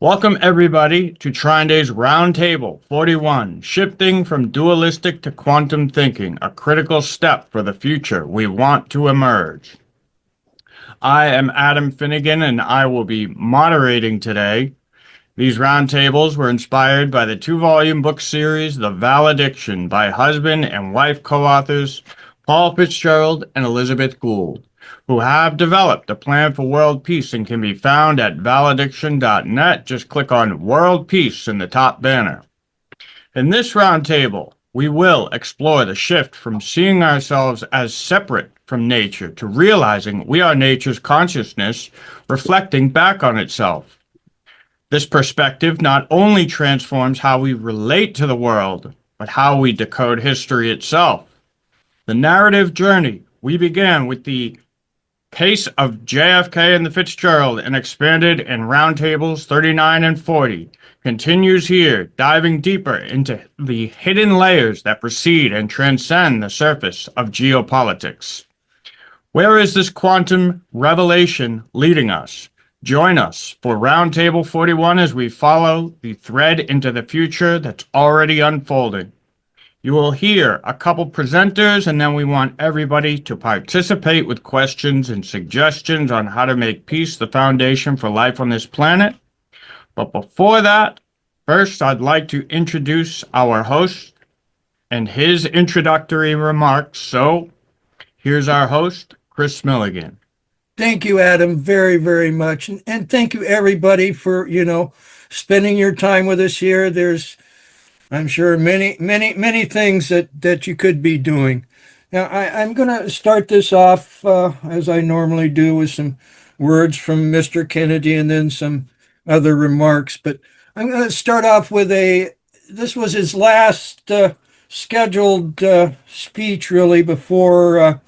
Welcome, everybody, to TrineDay's Roundtable 41, Shifting from Dualistic to Quantum Thinking, a critical step for the future we want to emerge. I am Adam Finnegan, and I will be moderating today. These roundtables were inspired by the two-volume book series, The Valediction, by husband and wife co-authors Paul Fitzgerald and Elizabeth Gould, who have developed a plan for world peace and can be found at valediction.net. Just click on World Peace in the top banner. In this roundtable, we will explore the shift from seeing ourselves as separate from nature to realizing we are nature's consciousness reflecting back on itself. This perspective not only transforms how we relate to the world, but how we decode history itself. The narrative journey we began with the Case of JFK and the Fitzgerald and expanded in Roundtables 39 and 40 continues here, diving deeper into the hidden layers that precede and transcend the surface of geopolitics. Where is this quantum revelation leading us? Join us for Roundtable 41 as we follow the thread into the future that's already unfolding. You will hear a couple presenters, and then we want everybody to participate with questions and suggestions on how to make peace the foundation for life on this planet. But before that, first I'd like to introduce our host and his introductory remarks. So here's our host, Chris Milligan. Thank you, Adam, very, very much. And thank you, everybody, for, spending your time with us here. There's, I'm sure, many things that you could be doing. Now, I'm going to start this off, as I normally do, with some words from Mr. Kennedy and then some other remarks. But I'm going to start off with this was his last scheduled speech, really, before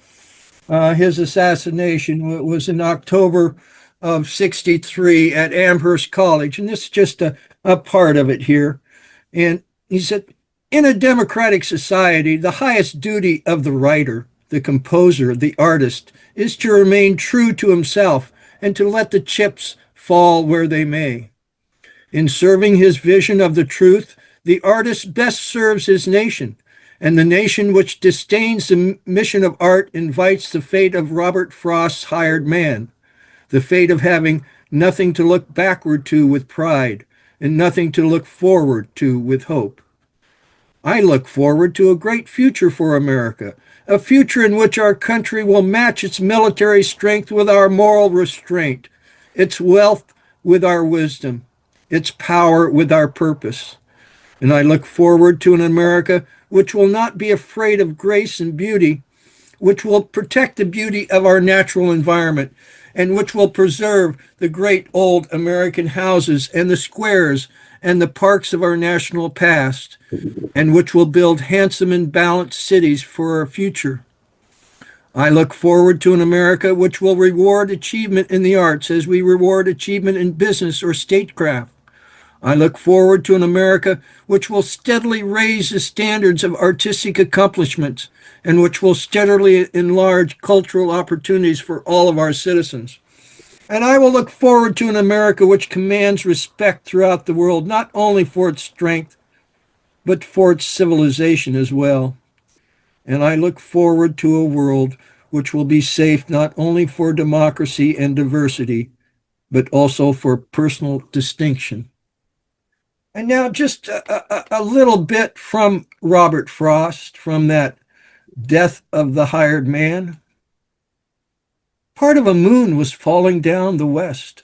his assassination. It was in October of '63 at Amherst College. And this is just a part of it here. And he said, in a democratic society, the highest duty of the writer, the composer, the artist, is to remain true to himself and to let the chips fall where they may. In serving his vision of the truth, the artist best serves his nation, and the nation which disdains the mission of art invites the fate of Robert Frost's hired man, the fate of having nothing to look backward to with pride and nothing to look forward to with hope. I look forward to a great future for America, a future in which our country will match its military strength with our moral restraint, its wealth with our wisdom, its power with our purpose. And I look forward to an America which will not be afraid of grace and beauty, which will protect the beauty of our natural environment, and which will preserve the great old American houses and the squares and the parks of our national past, and which will build handsome and balanced cities for our future. I look forward to an America which will reward achievement in the arts as we reward achievement in business or statecraft. I look forward to an America which will steadily raise the standards of artistic accomplishments and which will steadily enlarge cultural opportunities for all of our citizens. And I will look forward to an America which commands respect throughout the world, not only for its strength, but for its civilization as well. And I look forward to a world which will be safe not only for democracy and diversity, but also for personal distinction. And now just a little bit from Robert Frost, from that Death of the Hired Man. Part of a moon was falling down the west,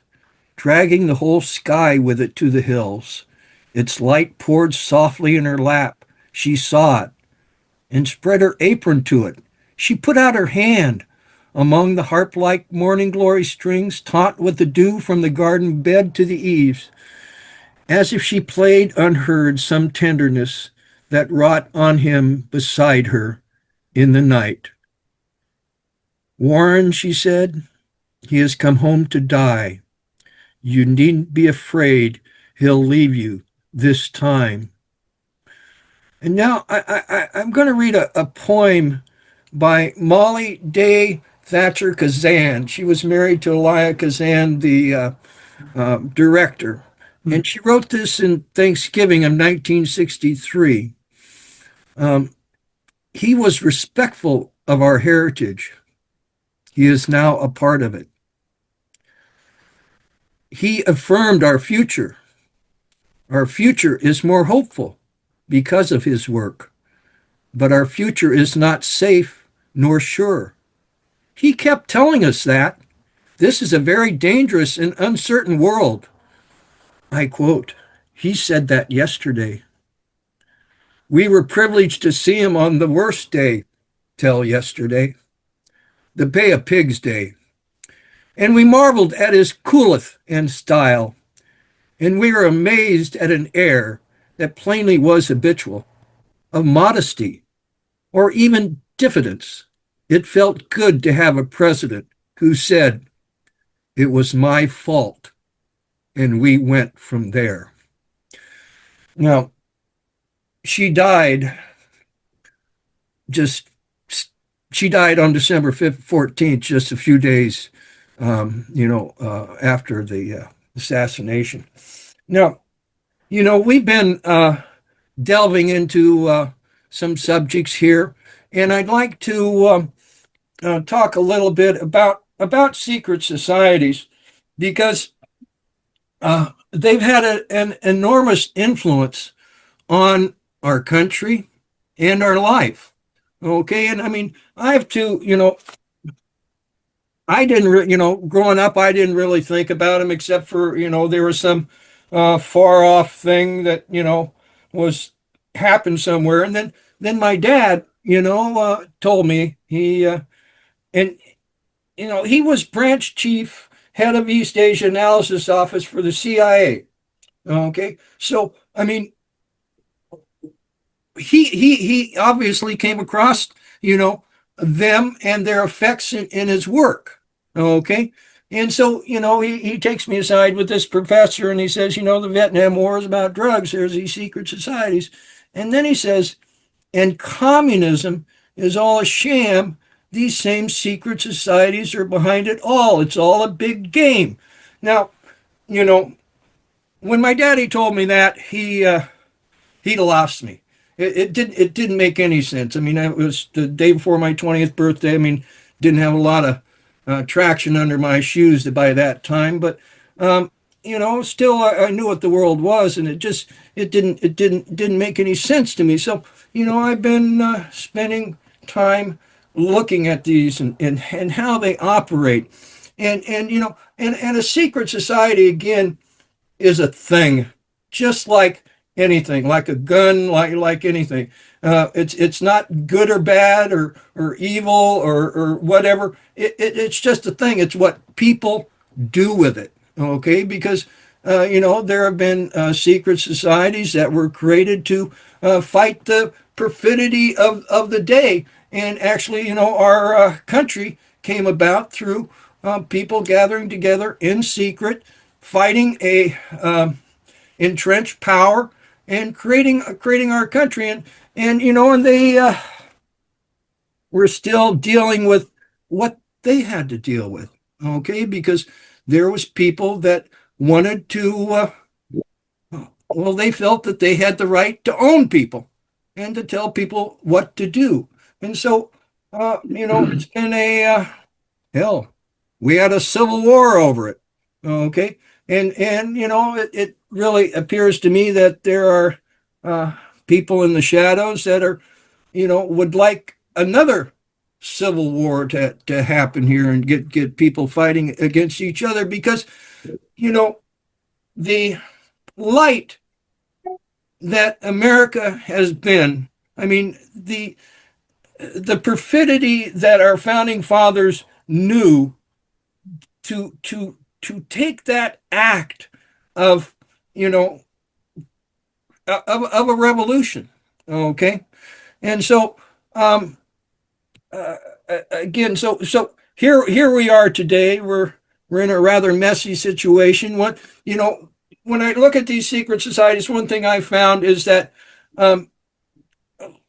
dragging the whole sky with it to the hills. Its light poured softly in her lap. She saw it and spread her apron to it. She put out her hand among the harp-like morning glory strings, taut with the dew from the garden bed to the eaves, as if she played unheard some tenderness that wrought on him beside her in the night. Warren, she said, he has come home to die. You needn't be afraid he'll leave you this time. And now I'm going to read a poem by Molly Day Thatcher Kazan. She was married to Elia Kazan, the director. And she wrote this in Thanksgiving of 1963. He was respectful of our heritage. He is now a part of it. He affirmed our future. Our future is more hopeful because of his work, but our future is not safe nor sure. He kept telling us that. This is a very dangerous and uncertain world. I quote, he said that yesterday. We were privileged to see him on the worst day till yesterday, the Bay of Pigs Day. And we marveled at his coolth and style, and we were amazed at an air that plainly was habitual, of modesty or even diffidence. It felt good to have a president who said, it was my fault, and we went from there. Now, she died just she died on December 14th, just a few days, after the assassination. Now, we've been delving into some subjects here, and I'd like to talk a little bit about secret societies because they've had an enormous influence on our country and our life. Okay, and I mean, I have to, I didn't, growing up, I didn't really think about them except for, there was some far off thing that, was happened somewhere. And then my dad, told me and, he was branch chief, head of East Asia Analysis Office for the CIA. Okay, so, I mean, he obviously came across, them and their effects in his work. Okay. And so, he takes me aside with this professor and he says, the Vietnam War is about drugs. There's these secret societies. And then he says, and communism is all a sham. These same secret societies are behind it all. It's all a big game. Now, when my daddy told me that, he'd lost me. It didn't make any sense. I mean, it was the day before my 20th birthday. I mean, didn't have a lot of traction under my shoes by that time, but still I knew what the world was, and it didn't make any sense to me. So I've been spending time looking at these and how they operate, and a secret society again is a thing, just like anything, like a gun, like anything. It's not good or bad or evil or whatever. It's just a thing. It's what people do with it. Okay, because there have been secret societies that were created to fight the perfidy of the day, and actually, our country came about through people gathering together in secret, fighting a entrenched power and creating our country, and they were still dealing with what they had to deal with. Okay, because there was people that wanted to they felt that they had the right to own people and to tell people what to do. And so it's been a hell, we had a civil war over it. Okay, and it really appears to me that there are people in the shadows that are would like another civil war to happen here and get people fighting against each other, because the light that America has been, I mean, the perfidy that our founding fathers knew to take that act of of a revolution. Okay, and so again, so here we are today. We're in a rather messy situation. When I look at these secret societies, one thing I found is that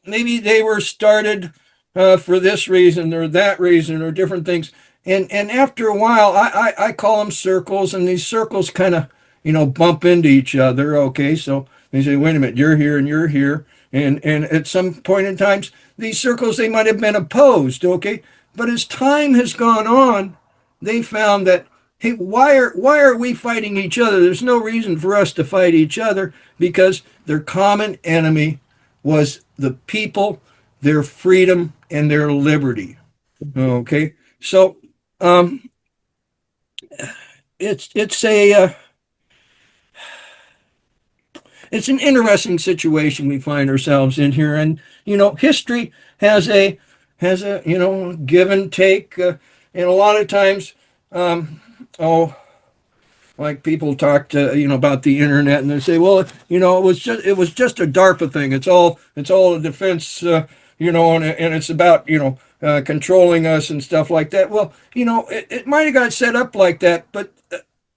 maybe they were started for this reason or that reason or different things. And after a while, I call them circles, and these circles kind of, bump into each other. Okay, so they say, wait a minute, you're here and you're here. And at some point in times, these circles, they might have been opposed. Okay, but as time has gone on, they found that, hey, why are we fighting each other? There's no reason for us to fight each other because their common enemy was the people, their freedom, and their liberty. Okay, so um, it's it's an interesting situation we find ourselves in here, and history has a give and take, and a lot of times, um, oh, like people talk to about the internet, and they say, well, it was just a DARPA thing. It's all a defense, and it's about controlling us and stuff like that. Well, it might have got set up like that, but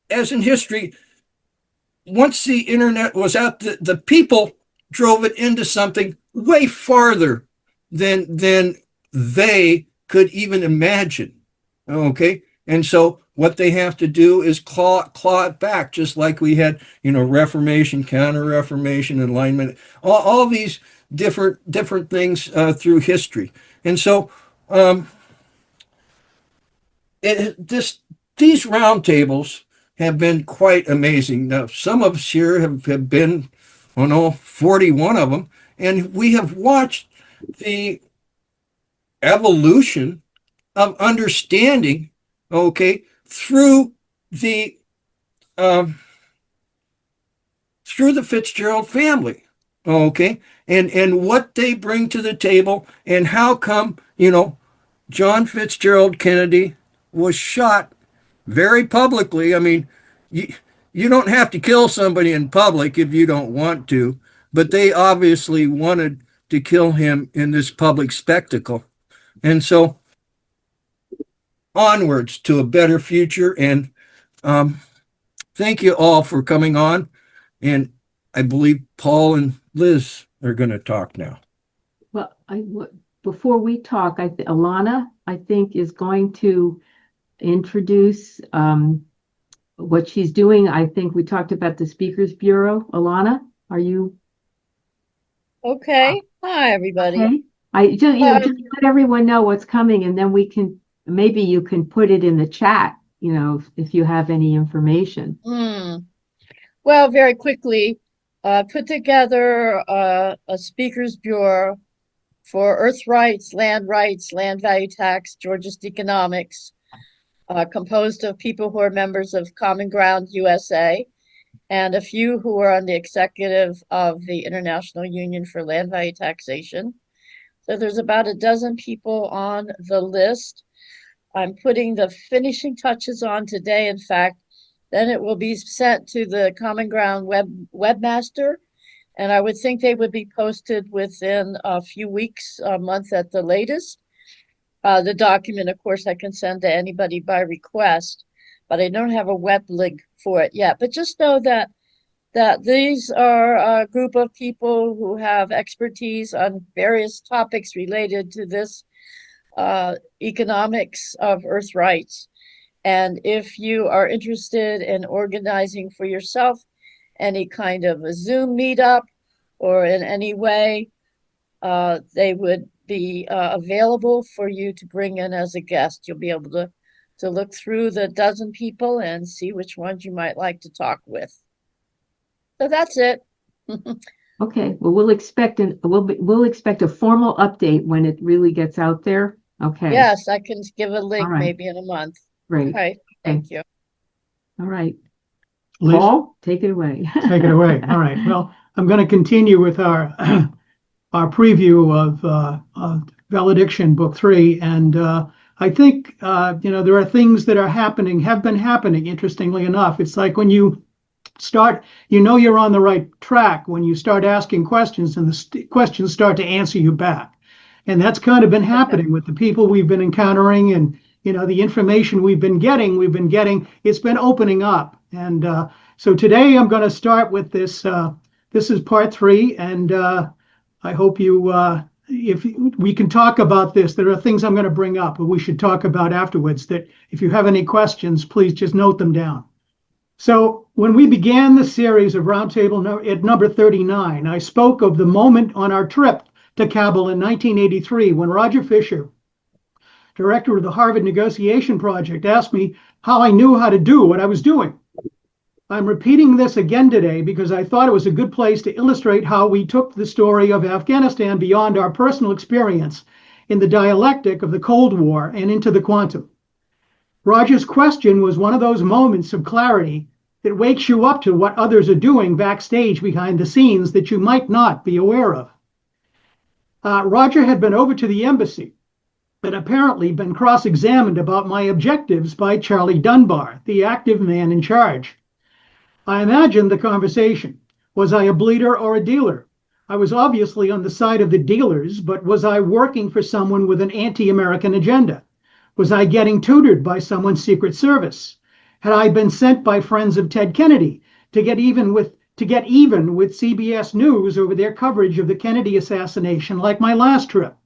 as in history, once the internet was out, the people drove it into something way farther than they could even imagine. Okay, and so what they have to do is claw it back, just like we had, Reformation, Counter-Reformation, Enlightenment, all these different things through history, and so these roundtables have been quite amazing. Now, some of us here have been, oh no, 41 of them, and we have watched the evolution of understanding, okay, the um, through the Fitzgerald family, okay, and what they bring to the table, and how come John Fitzgerald Kennedy was shot very publicly. I mean, you don't have to kill somebody in public if you don't want to, but they obviously wanted to kill him in this public spectacle. And so onwards to a better future. And um, thank you all for coming on. And I believe Paul and Liz are going to talk now. Well, before we talk, Alana, I think, is going to introduce what she's doing. I think we talked about the Speakers Bureau. Alana, are you Okay. Hi, everybody. okay? Just let everyone know what's coming, and then maybe you can put it in the chat, if you have any information. Well, very quickly, put together a Speakers Bureau for Earth rights, land value tax, Georgist economics, composed of people who are members of Common Ground USA and a few who are on the executive of the International Union for Land Value Taxation. So there's about a dozen people on the list. I'm putting the finishing touches on today, in fact. Then it will be sent to the Common Ground webmaster, and I would think they would be posted within a few weeks, a month at the latest. The document, of course, I can send to anybody by request, but I don't have a web link for it yet. But just know that these are a group of people who have expertise on various topics related to this economics of Earth rights. And if you are interested in organizing for yourself any kind of a Zoom meetup or in any way, they would be available for you to bring in as a guest. You'll be able to look through the dozen people and see which ones you might like to talk with. So that's it. Okay. Well, we'll expect a formal update when it really gets out there. Okay. Yes, I can give a link right. maybe in a month. Great. Okay. Thank you. All right. Liz? Paul, take it away. Take it away. All right. Well, I'm going to continue with our preview of Valediction Book 3, and I think there are things that have been happening. Interestingly enough, it's like when you start, you're on the right track when you start asking questions, and the questions start to answer you back, and that's kind of been happening with the people we've been encountering, and the information we've been getting. It's been opening up, and so today I'm going to start with this. This is part 3, and I hope if we can talk about this. There are things I'm going to bring up, but we should talk about afterwards. That if you have any questions, please just note them down. So When we began the series of Roundtable at number 39, I spoke of the moment on our trip to Kabul in 1983 when Roger Fisher, director of the Harvard Negotiation Project, asked me how I knew how to do what I was doing. I'm repeating this again today because I thought it was a good place to illustrate how we took the story of Afghanistan beyond our personal experience in the dialectic of the Cold War and into the quantum. Roger's question was one of those moments of clarity that wakes you up to what others are doing backstage behind the scenes that you might not be aware of. Roger had been over to the embassy and apparently been cross-examined about my objectives by Charlie Dunbar, the active man in charge. I imagined the conversation. Was I a bleeder or a dealer? I was obviously on the side of the dealers, but was I working for someone with an anti-American agenda? Was I getting tutored by someone's Secret Service? Had I been sent by friends of Ted Kennedy to get even with CBS News over their coverage of the Kennedy assassination like my last trip?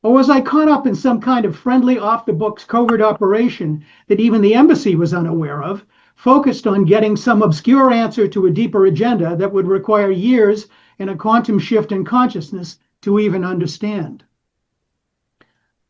Or was I caught up in some kind of friendly off-the-books covert operation that even the embassy was unaware of, focused on getting some obscure answer to a deeper agenda that would require years and a quantum shift in consciousness to even understand?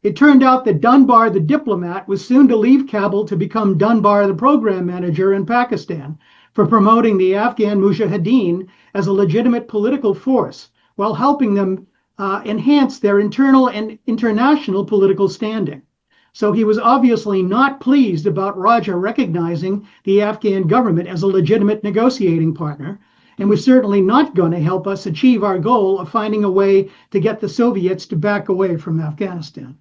It turned out that Dunbar, the diplomat, was soon to leave Kabul to become Dunbar, the program manager in Pakistan, for promoting the Afghan Mujahideen as a legitimate political force while helping them enhance their internal and international political standing. So he was obviously not pleased about Roger recognizing the Afghan government as a legitimate negotiating partner, and was certainly not going to help us achieve our goal of finding a way to get the Soviets to back away from Afghanistan.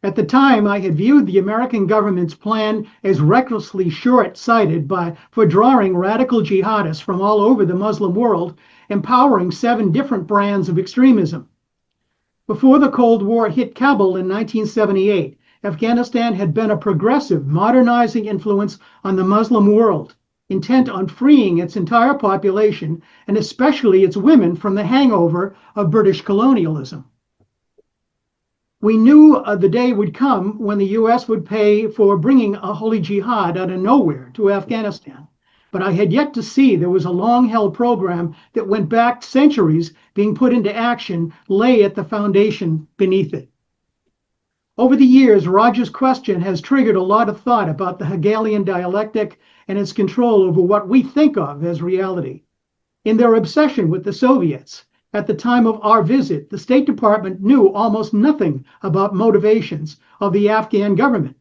At the time, I had viewed the American government's plan as recklessly short-sighted for drawing radical jihadists from all over the Muslim world, empowering 7 different brands of extremism. Before the Cold War hit Kabul in 1978, Afghanistan had been a progressive, modernizing influence on the Muslim world, intent on freeing its entire population, and especially its women, from the hangover of British colonialism. We knew the day would come when the US would pay for bringing a holy jihad out of nowhere to Afghanistan. But I had yet to see there was a long-held program that went back centuries being put into action, lay at the foundation beneath it. Over the years, Roger's question has triggered a lot of thought about the Hegelian dialectic and its control over what we think of as reality. In their obsession with the Soviets, at the time of our visit, the State Department knew almost nothing about motivations of the Afghan government,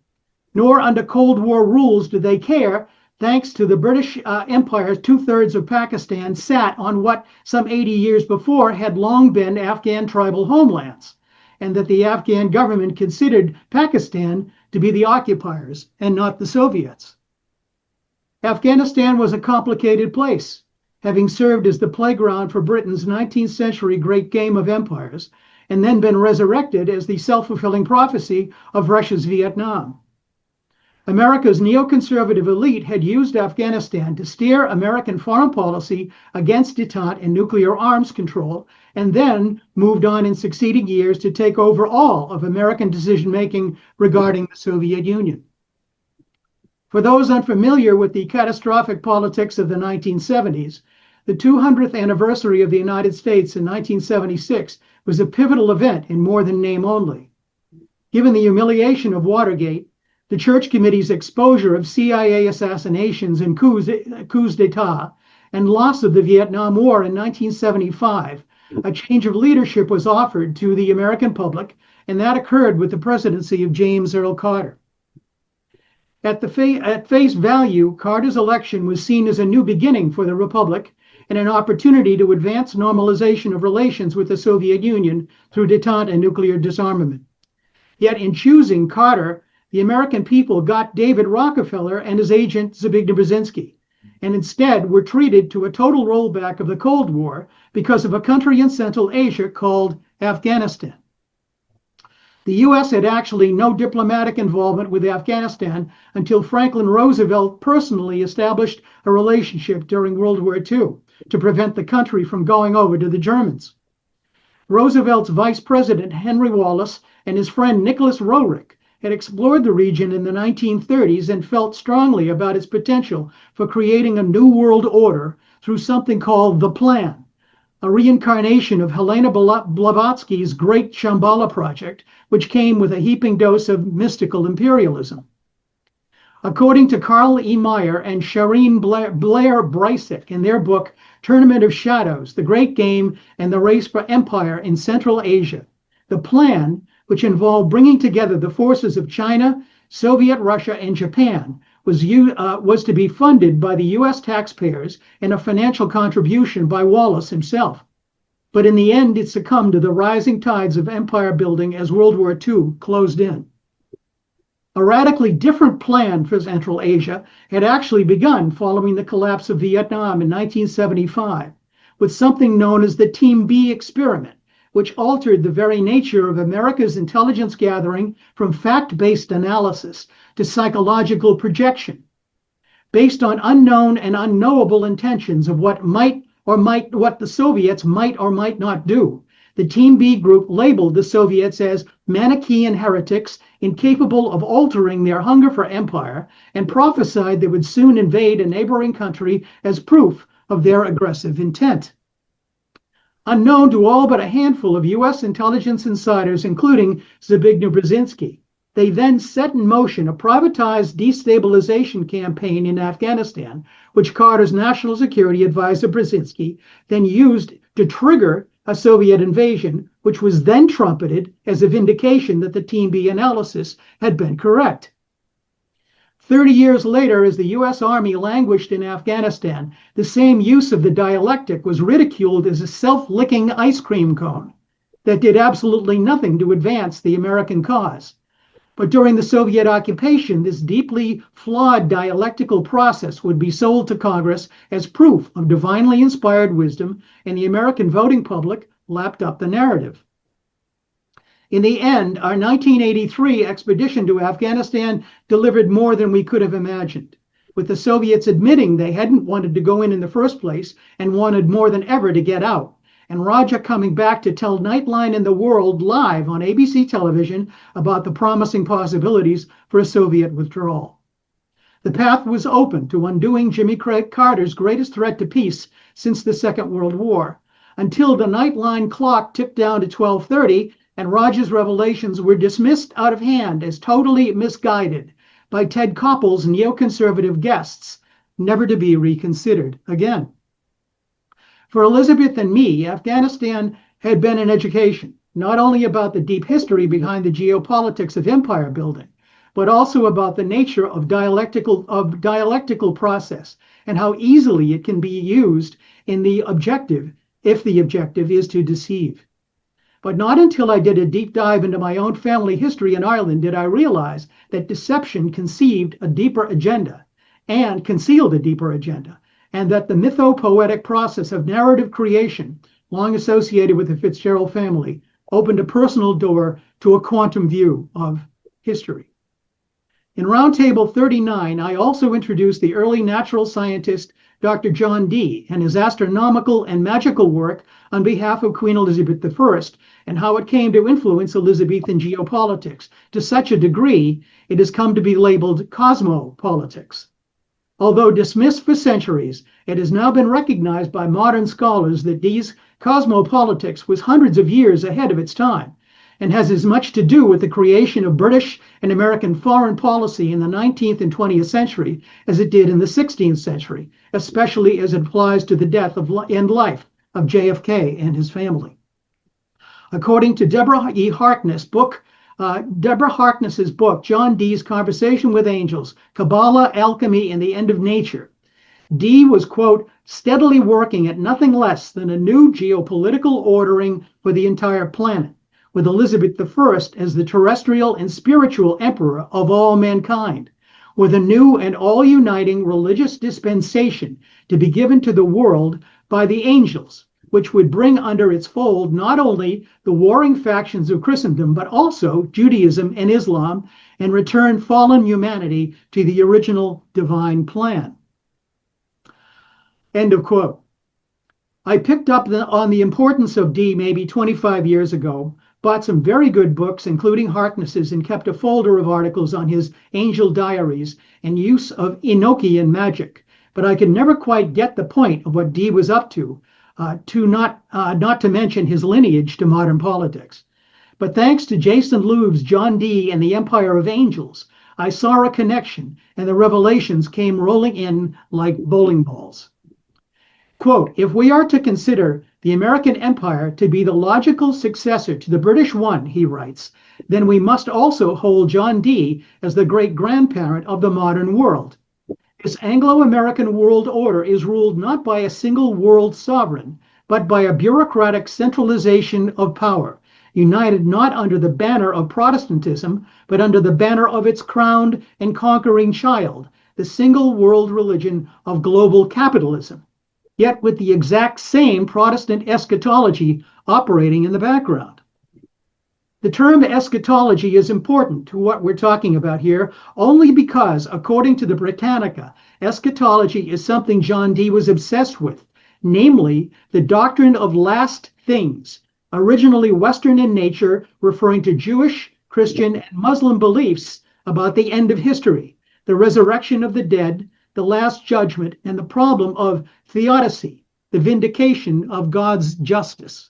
nor under Cold War rules did they care, thanks to the British Empire. 2/3 of Pakistan sat on what some 80 years before had long been Afghan tribal homelands, and that the Afghan government considered Pakistan to be the occupiers and not the Soviets. Afghanistan was a complicated place, having served as the playground for Britain's 19th century great game of empires, and then been resurrected as the self-fulfilling prophecy of Russia's Vietnam. America's neoconservative elite had used Afghanistan to steer American foreign policy against détente and nuclear arms control, and then moved on in succeeding years to take over all of American decision-making regarding the Soviet Union. For those unfamiliar with the catastrophic politics of the 1970s, the 200th anniversary of the United States in 1976 was a pivotal event in more than name only. Given the humiliation of Watergate, the Church Committee's exposure of CIA assassinations and coups d'etat, and loss of the Vietnam War in 1975, a change of leadership was offered to the American public, and that occurred with the presidency of James Earl Carter. At face value, Carter's election was seen as a new beginning for the Republic and an opportunity to advance normalization of relations with the Soviet Union through détente and nuclear disarmament. Yet in choosing Carter, the American people got David Rockefeller and his agent Zbigniew Brzezinski, and instead were treated to a total rollback of the Cold War because of a country in Central Asia called Afghanistan. The US had actually no diplomatic involvement with Afghanistan until Franklin Roosevelt personally established a relationship during World War II to prevent the country from going over to the Germans. Roosevelt's Vice President Henry Wallace and his friend Nicholas Roerich had explored the region in the 1930s and felt strongly about its potential for creating a new world order through something called the Plan, a reincarnation of Helena Blavatsky's Great Shambhala Project, which came with a heaping dose of mystical imperialism. According to Carl E. Meyer and Shireen Blair Brysick in their book, Tournament of Shadows, The Great Game and the Race for Empire in Central Asia, the Plan, which involved bringing together the forces of China, Soviet Russia, and Japan, was to be funded by the U.S. taxpayers and a financial contribution by Wallace himself. But in the end, it succumbed to the rising tides of empire building as World War II closed in. A radically different plan for Central Asia had actually begun following the collapse of Vietnam in 1975, with something known as the Team B experiment, which altered the very nature of America's intelligence gathering from fact-based analysis to psychological projection, based on unknown and unknowable intentions of what the Soviets might or might not do. The Team B group labeled the Soviets as Manichaean heretics incapable of altering their hunger for empire, and prophesied they would soon invade a neighboring country as proof of their aggressive intent. Unknown to all but a handful of U.S. intelligence insiders, including Zbigniew Brzezinski, they then set in motion a privatized destabilization campaign in Afghanistan, which Carter's national security advisor Brzezinski then used to trigger a Soviet invasion, which was then trumpeted as a vindication that the Team B analysis had been correct. 30 years later, as the U.S. Army languished in Afghanistan, the same use of the dialectic was ridiculed as a self-licking ice cream cone that did absolutely nothing to advance the American cause. But during the Soviet occupation, this deeply flawed dialectical process would be sold to Congress as proof of divinely inspired wisdom, and the American voting public lapped up the narrative. In the end, our 1983 expedition to Afghanistan delivered more than we could have imagined, with the Soviets admitting they hadn't wanted to go in the first place and wanted more than ever to get out, and Raja coming back to tell Nightline in the World live on ABC television about the promising possibilities for a Soviet withdrawal. The path was open to undoing Jimmy Carter's greatest threat to peace since the Second World War, until the Nightline clock ticked down to 12:30 and Raja's revelations were dismissed out of hand as totally misguided by Ted Koppel's neoconservative guests, never to be reconsidered again. For Elizabeth and me, Afghanistan had been an education, not only about the deep history behind the geopolitics of empire building, but also about the nature of dialectical process and how easily it can be used in the objective, if the objective is to deceive. But not until I did a deep dive into my own family history in Ireland did I realize that deception conceived a deeper agenda and concealed a deeper agenda, and that the mythopoetic process of narrative creation, long associated with the Fitzgerald family, opened a personal door to a quantum view of history. In Roundtable 39, I also introduced the early natural scientist Dr. John Dee and his astronomical and magical work on behalf of Queen Elizabeth I, and how it came to influence Elizabethan geopolitics to such a degree it has come to be labeled cosmopolitics. Although dismissed for centuries, it has now been recognized by modern scholars that Dee's cosmopolitics was hundreds of years ahead of its time, and has as much to do with the creation of British and American foreign policy in the 19th and 20th century as it did in the 16th century, especially as it applies to the death and life of JFK and his family. According to Deborah Harkness's book, John Dee's Conversation with Angels, Kabbalah, Alchemy, and the End of Nature, Dee was, quote, steadily working at nothing less than a new geopolitical ordering for the entire planet, with Elizabeth I as the terrestrial and spiritual emperor of all mankind, with a new and all-uniting religious dispensation to be given to the world by the angels, which would bring under its fold not only the warring factions of Christendom, but also Judaism and Islam, and return fallen humanity to the original divine plan. End of quote. I picked up on the importance of Dee maybe 25 years ago, bought some very good books, including Harkness's, and kept a folder of articles on his angel diaries and use of Enochian magic. But I could never quite get the point of what Dee was up to not to mention his lineage to modern politics. But thanks to Jason Louv's John Dee and the Empire of Angels, I saw a connection, and the revelations came rolling in like bowling balls. Quote, if we are to consider the American Empire to be the logical successor to the British one, he writes, then we must also hold John Dee as the great-grandparent of the modern world. This Anglo-American world order is ruled not by a single world sovereign, but by a bureaucratic centralization of power, united not under the banner of Protestantism, but under the banner of its crowned and conquering child, the single world religion of global capitalism, yet with the exact same Protestant eschatology operating in the background. The term eschatology is important to what we're talking about here only because, according to the Britannica, eschatology is something John Dee was obsessed with, namely the doctrine of last things, originally Western in nature, referring to Jewish, Christian, and Muslim beliefs about the end of history, the resurrection of the dead, the last judgment, and the problem of theodicy, the vindication of God's justice.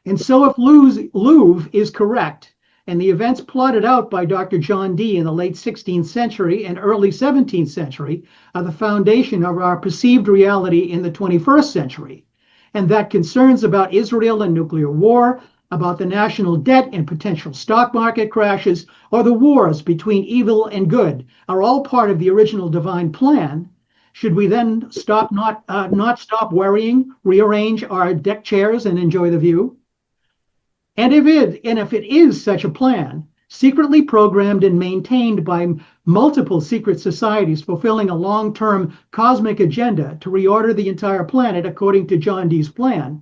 And so if Louvre is correct, and the events plotted out by Dr. John Dee in the late 16th century and early 17th century are the foundation of our perceived reality in the 21st century, and that concerns about Israel and nuclear war, about the national debt and potential stock market crashes, or the wars between evil and good are all part of the original divine plan, should we then not stop worrying, rearrange our deck chairs, and enjoy the view? And if it is such a plan, secretly programmed and maintained by multiple secret societies fulfilling a long-term cosmic agenda to reorder the entire planet according to John Dee's plan,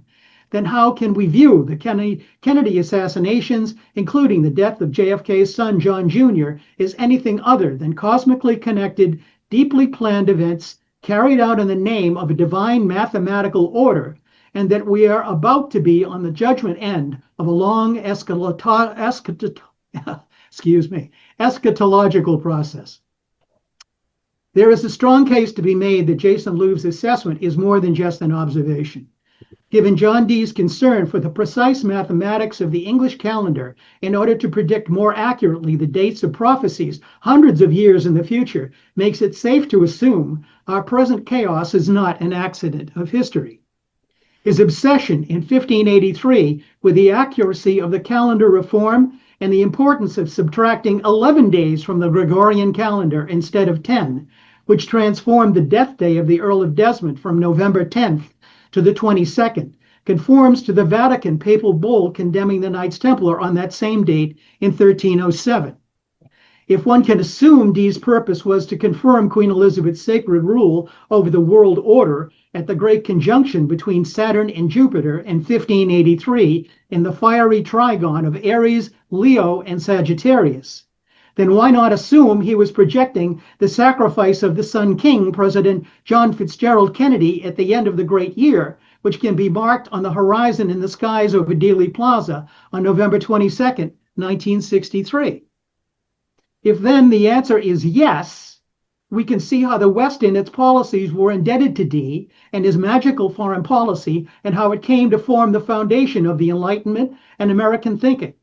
then how can we view the Kennedy assassinations, including the death of JFK's son John Jr., as anything other than cosmically connected, deeply planned events carried out in the name of a divine mathematical order, and that we are about to be on the judgment end of a long eschatological process? There is a strong case to be made that Jason Louv's assessment is more than just an observation. Given John Dee's concern for the precise mathematics of the English calendar in order to predict more accurately the dates of prophecies hundreds of years in the future, makes it safe to assume our present chaos is not an accident of history. His obsession in 1583 with the accuracy of the calendar reform and the importance of subtracting 11 days from the Gregorian calendar instead of 10, which transformed the death day of the Earl of Desmond from November 10th to the 22nd, conforms to the Vatican papal bull condemning the Knights Templar on that same date in 1307. If one can assume Dee's purpose was to confirm Queen Elizabeth's sacred rule over the world order at the great conjunction between Saturn and Jupiter in 1583 in the fiery trigon of Aries, Leo, and Sagittarius, then why not assume he was projecting the sacrifice of the Sun King, President John Fitzgerald Kennedy, at the end of the great year, which can be marked on the horizon in the skies over Dealey Plaza on November 22nd, 1963? If then the answer is yes, we can see how the West and its policies were indebted to Dee and his magical foreign policy, and how it came to form the foundation of the Enlightenment and American thinking.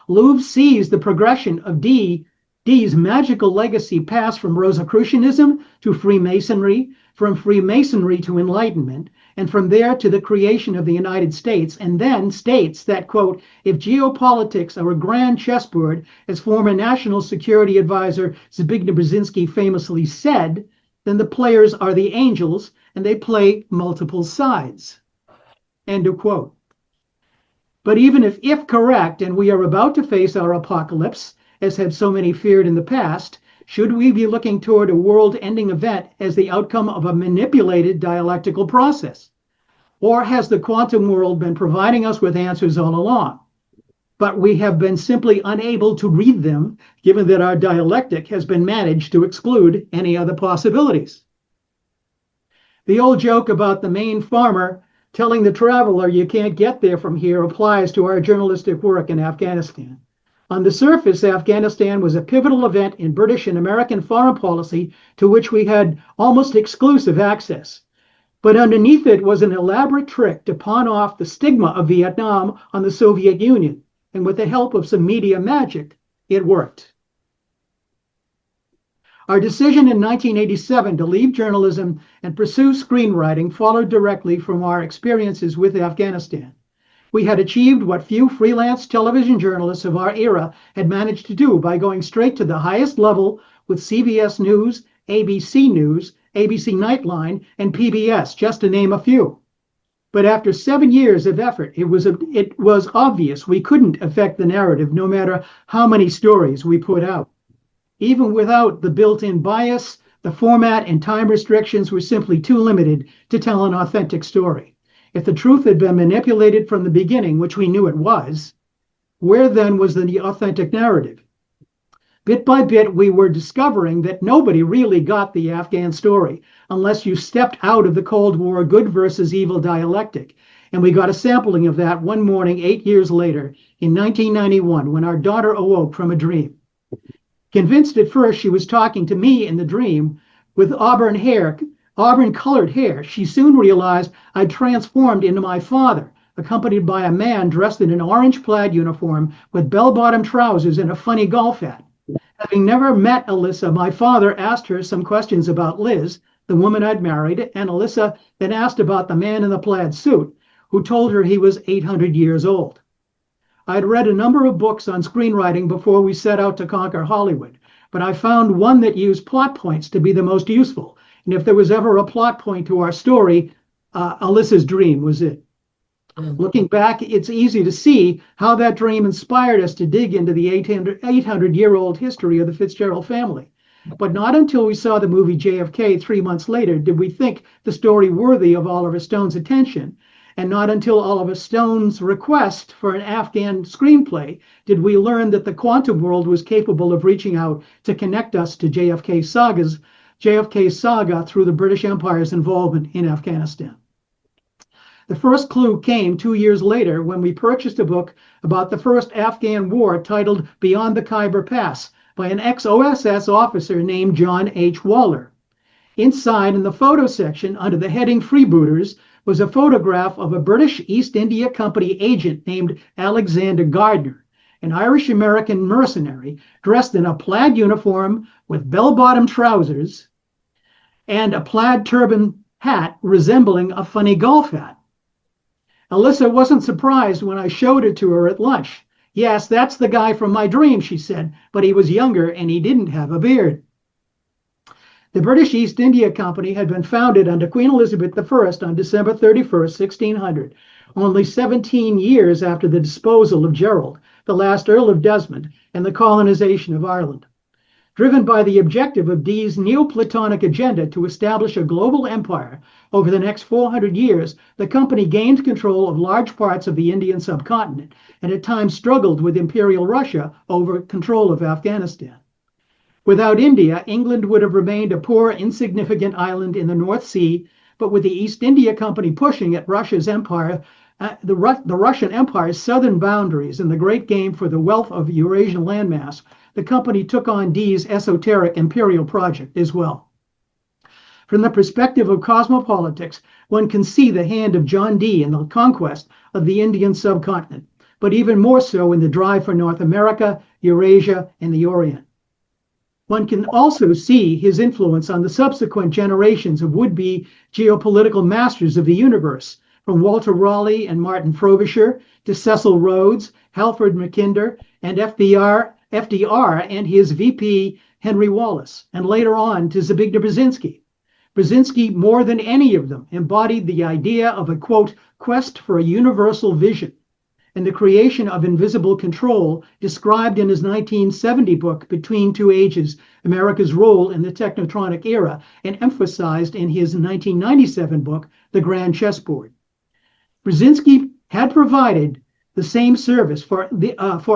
Louvre sees the progression of Dee's magical legacy pass from Rosicrucianism to Freemasonry, from Freemasonry to Enlightenment, and from there to the creation of the United States, and then states that, quote, if geopolitics are a grand chessboard, as former National Security Advisor Zbigniew Brzezinski famously said, then the players are the angels, and they play multiple sides, end of quote. But even if correct, and we are about to face our apocalypse, as had so many feared in the past, should we be looking toward a world-ending event as the outcome of a manipulated dialectical process? Or has the quantum world been providing us with answers all along? But we have been simply unable to read them, given that our dialectic has been managed to exclude any other possibilities. The old joke about the Maine farmer Telling the traveler you can't get there from here applies to our journalistic work in Afghanistan. On the surface, Afghanistan was a pivotal event in British and American foreign policy to which we had almost exclusive access. But underneath it was an elaborate trick to pawn off the stigma of Vietnam on the Soviet Union. And with the help of some media magic, it worked. Our decision in 1987 to leave journalism and pursue screenwriting followed directly from our experiences with Afghanistan. We had achieved what few freelance television journalists of our era had managed to do by going straight to the highest level with CBS News, ABC News, ABC Nightline, and PBS, just to name a few. But after 7 years of effort, it was obvious we couldn't affect the narrative no matter how many stories we put out. Even without the built-in bias, the format and time restrictions were simply too limited to tell an authentic story. If the truth had been manipulated from the beginning, which we knew it was, where then was the authentic narrative? Bit by bit, we were discovering that nobody really got the Afghan story unless you stepped out of the Cold War good versus evil dialectic. And we got a sampling of that one morning 8 years later in 1991 when our daughter awoke from a dream. Convinced at first she was talking to me in the dream with auburn-colored hair, she soon realized I'd transformed into my father, accompanied by a man dressed in an orange plaid uniform with bell-bottom trousers and a funny golf hat. Having never met Alyssa, my father asked her some questions about Liz, the woman I'd married, and Alyssa then asked about the man in the plaid suit, who told her he was 800 years old. I'd read a number of books on screenwriting before we set out to conquer Hollywood, but I found one that used plot points to be the most useful. And if there was ever a plot point to our story, Alyssa's dream was it. Looking back, it's easy to see how that dream inspired us to dig into the 800-year-old history of the Fitzgerald family. But not until we saw the movie JFK 3 months later did we think the story worthy of Oliver Stone's attention. And not until Oliver Stone's request for an Afghan screenplay did we learn that the quantum world was capable of reaching out to connect us to JFK's saga through the British Empire's involvement in Afghanistan. The first clue came 2 years later when we purchased a book about the first Afghan war titled Beyond the Khyber Pass by an ex-OSS officer named John H. Waller. Inside, in the photo section, under the heading Freebooters, was a photograph of a British East India Company agent named Alexander Gardner, an Irish-American mercenary dressed in a plaid uniform with bell-bottom trousers and a plaid turban hat resembling a funny golf hat. Alyssa wasn't surprised when I showed it to her at lunch. "Yes, that's the guy from my dream," she said, "but he was younger and he didn't have a beard." The British East India Company had been founded under Queen Elizabeth I on December 31st, 1600, only 17 years after the disposal of Gerald, the last Earl of Desmond, and the colonization of Ireland. Driven by the objective of Dee's Neoplatonic agenda to establish a global empire over the next 400 years, the company gained control of large parts of the Indian subcontinent and at times struggled with Imperial Russia over control of Afghanistan. Without India, England would have remained a poor, insignificant island in the North Sea, but with the East India Company pushing at Russia's empire, the Russian Empire's southern boundaries and the great game for the wealth of Eurasian landmass, the company took on Dee's esoteric imperial project as well. From the perspective of cosmopolitics, one can see the hand of John Dee in the conquest of the Indian subcontinent, but even more so in the drive for North America, Eurasia, and the Orient. One can also see his influence on the subsequent generations of would-be geopolitical masters of the universe, from Walter Raleigh and Martin Frobisher to Cecil Rhodes, Halford Mackinder, and FDR and his VP Henry Wallace, and later on to Zbigniew Brzezinski. Brzezinski, more than any of them, embodied the idea of a, quote, quest for a universal vision, and the creation of invisible control described in his 1970 book, Between Two Ages, America's Role in the Technotronic Era, and emphasized in his 1997 book, The Grand Chessboard. Brzezinski had provided the same service for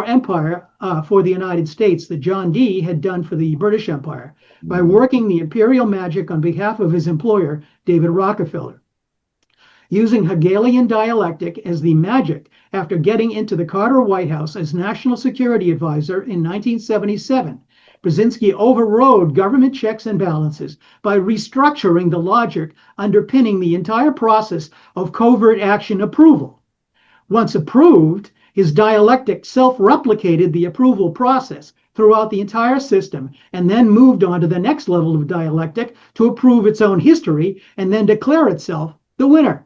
empire for the United States that John Dee had done for the British Empire by working the imperial magic on behalf of his employer, David Rockefeller. using Hegelian dialectic as the magic after getting into the Carter White House as National Security Advisor in 1977. Brzezinski overrode government checks and balances by restructuring the logic underpinning the entire process of covert action approval. Once approved, his dialectic self-replicated the approval process throughout the entire system and then moved on to the next level of dialectic to approve its own history and then declare itself the winner.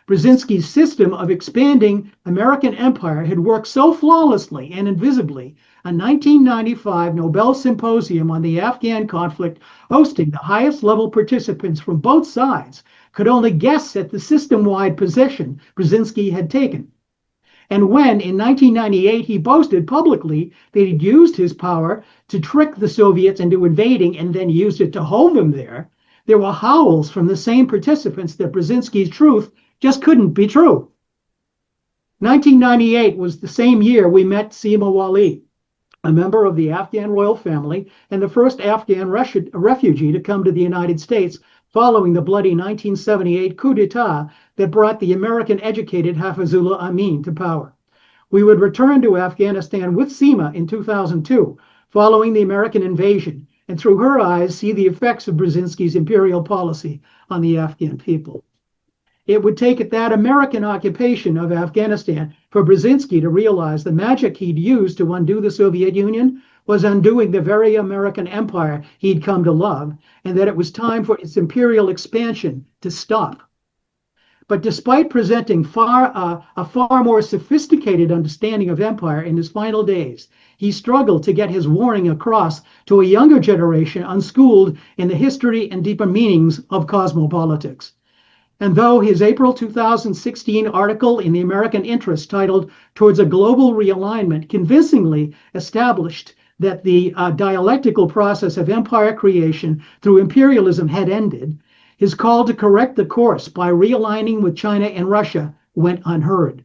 Brzezinski's system of expanding American empire had worked so flawlessly and invisibly, a 1995 Nobel Symposium on the Afghan conflict hosting the highest level participants from both sides could only guess at the system-wide position Brzezinski had taken. And when, in 1998, he boasted publicly that he'd used his power to trick the Soviets into invading and then used it to hold them there were howls from the same participants that Brzezinski's truth just couldn't be true. 1998 was the same year we met Seema Wali, a member of the Afghan royal family and the first Afghan refugee to come to the United States following the bloody 1978 coup d'etat that brought the American-educated Hafizullah Amin to power. We would return to Afghanistan with Seema in 2002, following the American invasion, and through her eyes see the effects of Brzezinski's imperial policy on the Afghan people. It would take that American occupation of Afghanistan for Brzezinski to realize the magic he'd used to undo the Soviet Union was undoing the very American empire he'd come to love, and that it was time for its imperial expansion to stop. But despite presenting a far more sophisticated understanding of empire in his final days, he struggled to get his warning across to a younger generation unschooled in the history and deeper meanings of cosmopolitics. And though his April 2016 article in the American Interest titled Towards a Global Realignment convincingly established that the dialectical process of empire creation through imperialism had ended, his call to correct the course by realigning with China and Russia went unheard.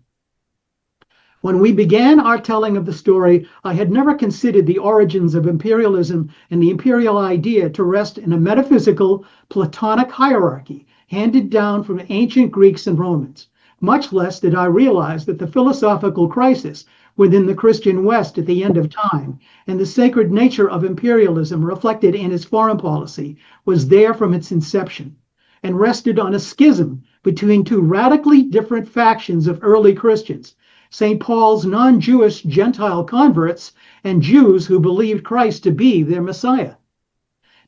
When we began our telling of the story, I had never considered the origins of imperialism and the imperial idea to rest in a metaphysical, Platonic hierarchy handed down from ancient Greeks and Romans. Much less did I realize that the philosophical crisis within the Christian West at the end of time and the sacred nature of imperialism reflected in its foreign policy was there from its inception and rested on a schism between two radically different factions of early Christians, St. Paul's non-Jewish Gentile converts and Jews who believed Christ to be their Messiah.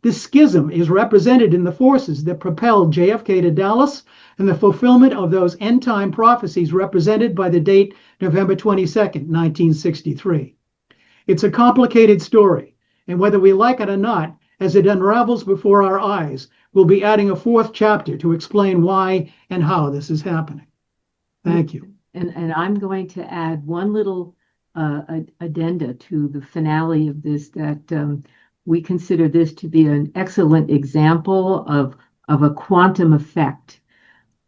This schism is represented in the forces that propelled JFK to Dallas and the fulfillment of those end-time prophecies represented by the date November 22nd, 1963. It's a complicated story, and whether we like it or not, as it unravels before our eyes, we'll be adding a fourth chapter to explain why and how this is happening. Thank you. And I'm going to add one little addenda to the finale of this, that we consider this to be an excellent example of a quantum effect.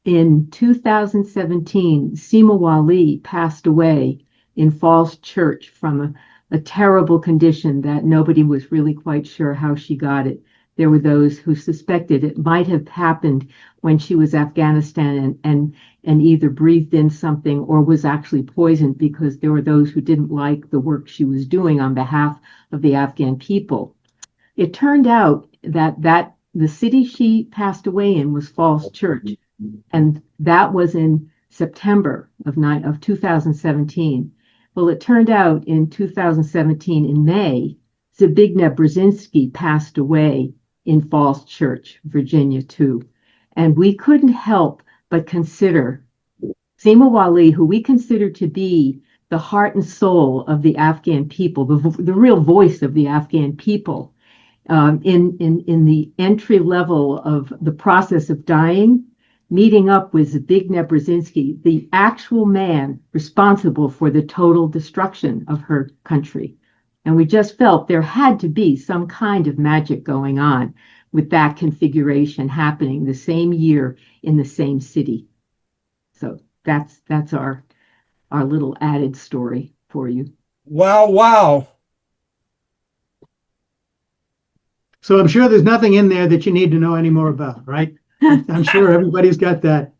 In 2017, Seema Wali passed away in Falls Church from a terrible condition that nobody was really quite sure how she got it. There were those who suspected it might have happened when she was in Afghanistan and either breathed in something or was actually poisoned, because there were those who didn't like the work she was doing on behalf of the Afghan people. It turned out that the city she passed away in was Falls Church, and that was in September of 2017. Well, it turned out in 2017, in May, Zbigniew Brzezinski passed away in Falls Church, Virginia, too. And we couldn't help but consider Seema Wali, who we consider to be the heart and soul of the Afghan people, the real voice of the Afghan people, in the entry level of the process of dying, meeting up with Zbigniew Brzezinski, the actual man responsible for the total destruction of her country. And we just felt there had to be some kind of magic going on with that configuration happening the same year in the same city. So that's our little added story for you. Wow, wow. So I'm sure there's nothing in there that you need to know any more about, right? I'm sure everybody's got that.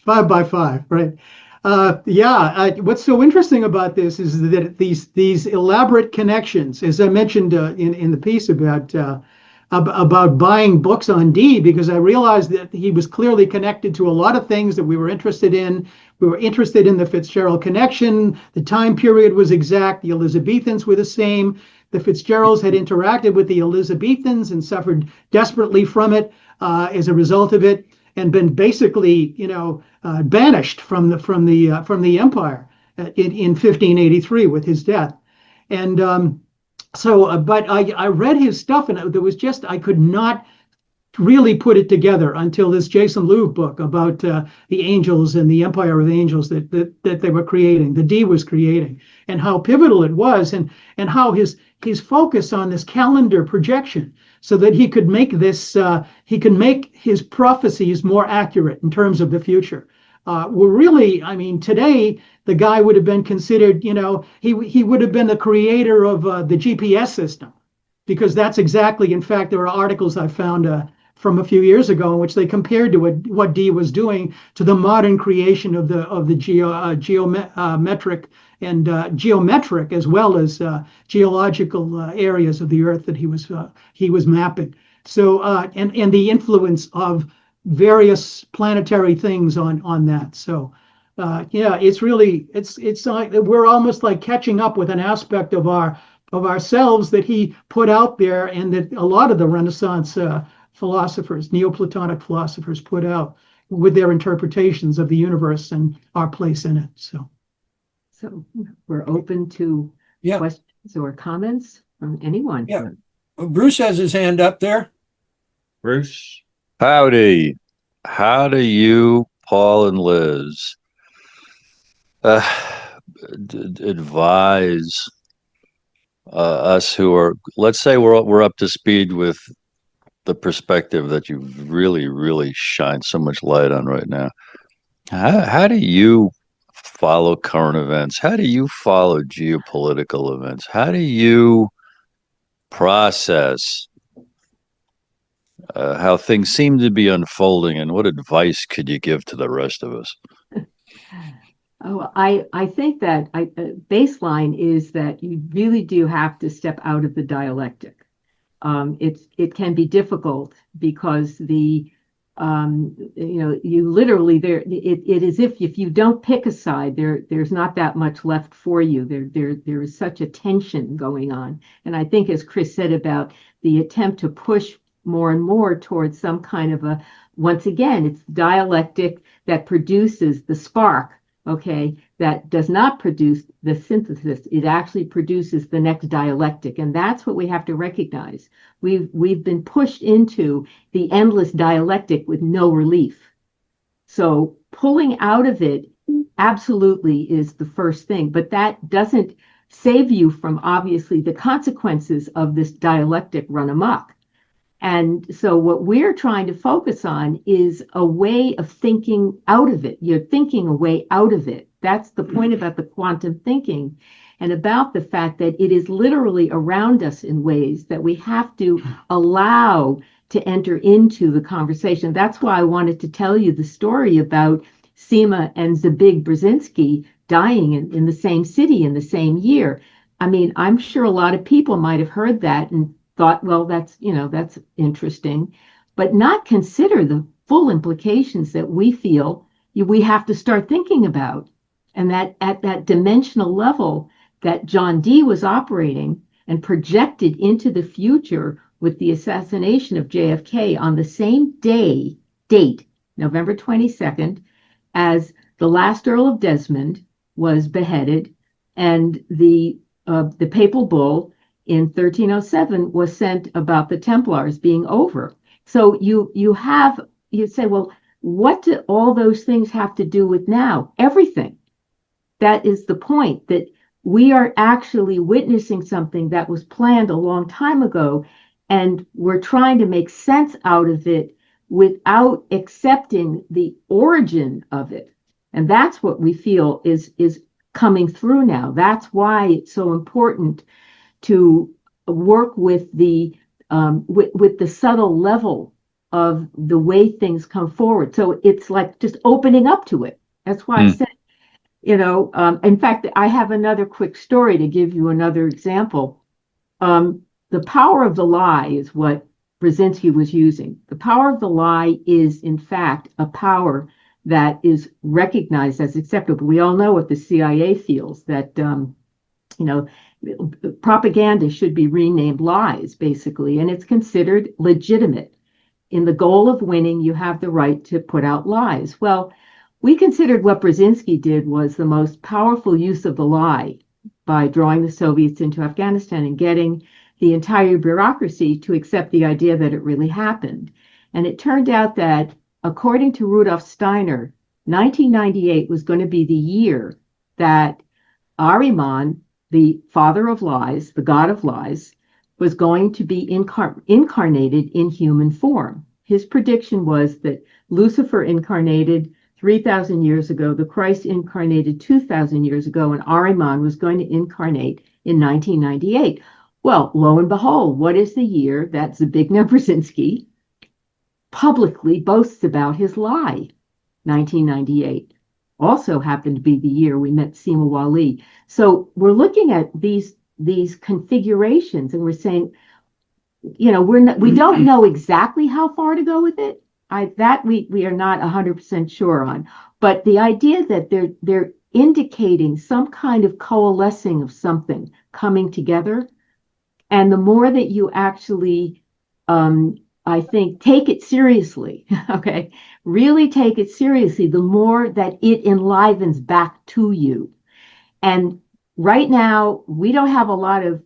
5x5, right? What's so interesting about this is that these elaborate connections, as I mentioned in the piece about buying books on Dee, because I realized that he was clearly connected to a lot of things that we were interested in. We were interested in the Fitzgerald connection. The time period was exact. The Elizabethans were the same. The Fitzgeralds had interacted with the Elizabethans and suffered desperately from it as a result of it, and been basically, banished from the empire in 1583 with his death. And but I read his stuff, and there was I could not really put it together until this Jason Louvre book about the angels and the empire of angels that they were creating, the Dee was creating, and how pivotal it was, and how his focus on this calendar projection, so that he could make his prophecies more accurate in terms of the future. Were really, I mean, today the guy would have been considered, he would have been the creator of the GPS system, because that's exactly, in fact, there are articles I found from a few years ago in which they compared to what Dee was doing to the modern creation of the geometric and geometric as well as geological areas of the Earth that he was mapping. So and the influence of various planetary things on that. So it's really it's like we're almost like catching up with an aspect of ourselves that he put out there, and that a lot of the Renaissance philosophers, Neoplatonic philosophers, put out with their interpretations of the universe and our place in it. So we're open to Yeah. questions or comments from anyone. Yeah. Bruce has his hand up there. Bruce? Howdy. How do you, Paul and Liz, advise us who are, let's say we're up to speed with the perspective that you really, really shine so much light on right now? How do you follow current events? How do you follow geopolitical events? How do you process how things seem to be unfolding, and what advice could you give to the rest of us? Oh, I think that baseline is that you really do have to step out of the dialectic. It can be difficult because you literally it is if you don't pick a side, there's not that much left for you. There is such a tension going on, and I think, as Chris said about the attempt to push more and more towards some kind of once again, it's dialectic that produces the spark. Okay, that does not produce the synthesis. It actually produces the next dialectic, and that's what we have to recognize. We've been pushed into the endless dialectic with no relief. So pulling out of it absolutely is the first thing, but that doesn't save you from obviously the consequences of this dialectic run amok. And so what we're trying to focus on is a way of thinking out of it. You're thinking a way out of it. That's the point about the quantum thinking, and about the fact that it is literally around us in ways that we have to allow to enter into the conversation. That's why I wanted to tell you the story about Seema and Zbig Brzezinski dying in the same city in the same year. I mean, I'm sure a lot of people might have heard that and thought, well, that's interesting, but not consider the full implications that we feel we have to start thinking about. And that at that dimensional level that John Dee was operating and projected into the future with the assassination of JFK on the same date, November 22nd, as the last Earl of Desmond was beheaded, and the papal bull in 1307 was sent about the Templars being over. So you say, well, what do all those things have to do with now? Everything. That is the point, that we are actually witnessing something that was planned a long time ago, and we're trying to make sense out of it without accepting the origin of it. And that's what we feel is coming through now. That's why it's so important to work with the subtle level of the way things come forward. So it's like just opening up to it. That's why I said, in fact, I have another quick story to give you another example. The power of the lie is what Brzezinski was using. The power of the lie is, in fact, a power that is recognized as acceptable. We all know what the CIA feels, that propaganda should be renamed lies, basically, and it's considered legitimate. In the goal of winning, you have the right to put out lies. Well, we considered what Brzezinski did was the most powerful use of the lie by drawing the Soviets into Afghanistan and getting the entire bureaucracy to accept the idea that it really happened. And it turned out that, according to Rudolf Steiner, 1998 was going to be the year that Ahriman, the father of lies, the god of lies, was going to be incarnated in human form. His prediction was that Lucifer incarnated 3,000 years ago, the Christ incarnated 2,000 years ago, and Ahriman was going to incarnate in 1998. Well, lo and behold, what is the year that Zbigniew Brzezinski publicly boasts about his lie? 1998. Also happened to be the year we met Sima Wali. So we're looking at these configurations, and we're saying, we don't know exactly how far to go with it. We are not 100% sure on, but the idea that they're indicating some kind of coalescing of something coming together, and the more that you actually, I think, take it seriously, okay, really take it seriously, the more that it enlivens back to you. And right now, we don't have a lot of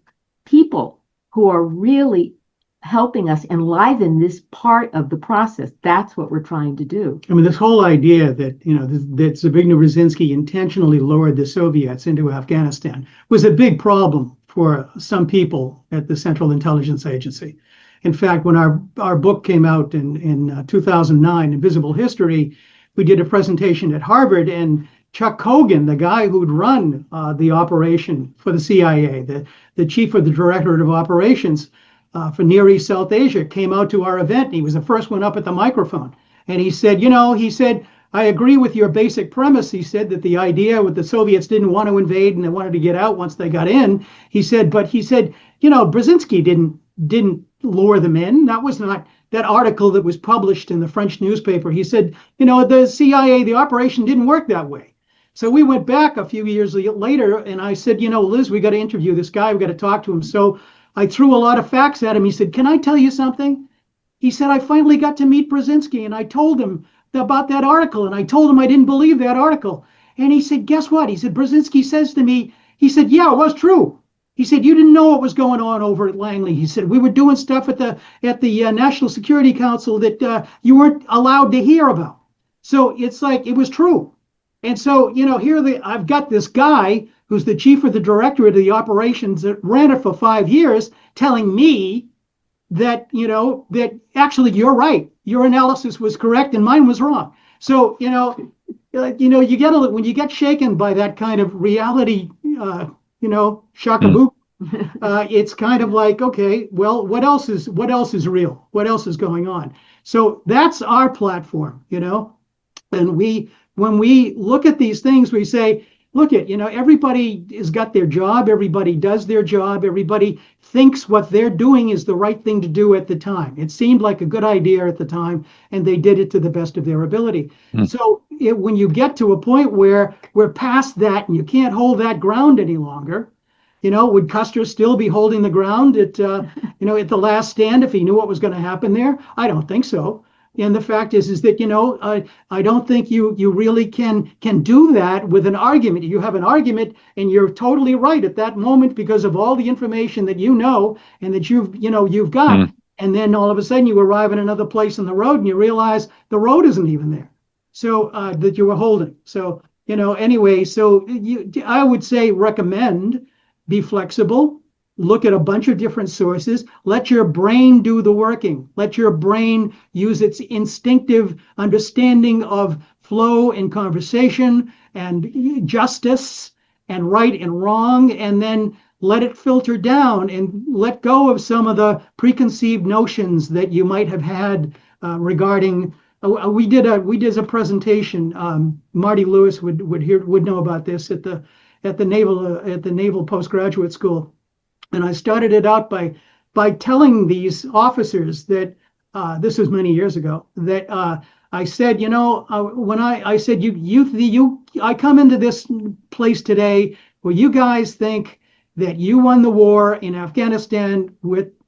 people who are really helping us enliven this part of the process. That's what we're trying to do. I mean, this whole idea that, that Zbigniew Brzezinski intentionally lured the Soviets into Afghanistan was a big problem for some people at the Central Intelligence Agency. In fact, when our book came out in 2009, Invisible History, we did a presentation at Harvard, and Chuck Hogan, the guy who'd run the operation for the CIA, the chief of the Directorate of Operations for Near East South Asia, came out to our event, and he was the first one up at the microphone. And he said, I agree with your basic premise. He said that the idea with the Soviets didn't want to invade and they wanted to get out once they got in. He said, Brzezinski didn't lure them in. That was not that article that was published in the French newspaper. He said, the CIA, the operation didn't work that way. So we went back a few years later, and I said, Liz, we got to interview this guy. We got to talk to him. So I threw a lot of facts at him. He said, can I tell you something? He said, I finally got to meet Brzezinski, and I told him about that article, and I told him I didn't believe that article. And he said, guess what? He said, Brzezinski says to me, he said, yeah, it was true. He said, you didn't know what was going on over at Langley. He said, we were doing stuff at the National Security Council that you weren't allowed to hear about. So it's like, it was true. And so, I've got this guy who's the chief of the directorate of the operations that ran it for 5 years telling me that, that actually you're right. Your analysis was correct and mine was wrong. So, you get when you get shaken by that kind of reality, shock-a-boop, it's kind of like, okay, well, what else is real? What else is going on? So that's our platform, and when we look at these things, we say, look at, everybody has got their job. Everybody does their job. Everybody thinks what they're doing is the right thing to do at the time. It seemed like a good idea at the time, and they did it to the best of their ability. So when you get to a point where we're past that and you can't hold that ground any longer, would Custer still be holding the ground at the last stand if he knew what was going to happen there? I don't think so. And the fact is that, I don't think you really can do that with an argument. You have an argument and you're totally right at that moment because of all the information that and that you've got. And then all of a sudden you arrive in another place on the road and you realize the road isn't even there. So that you were holding. So, anyway, I would say recommend, be flexible. Look at a bunch of different sources. Let your brain do the working. Let your brain use its instinctive understanding of flow and conversation and justice and right and wrong, and then let it filter down and let go of some of the preconceived notions that you might have had regarding. We did a presentation. Marty Lewis would know about this at the Naval Postgraduate School, and I started it out by telling these officers that this was many years ago that I said, when I said I come into this place today where you guys think that you won the war in Afghanistan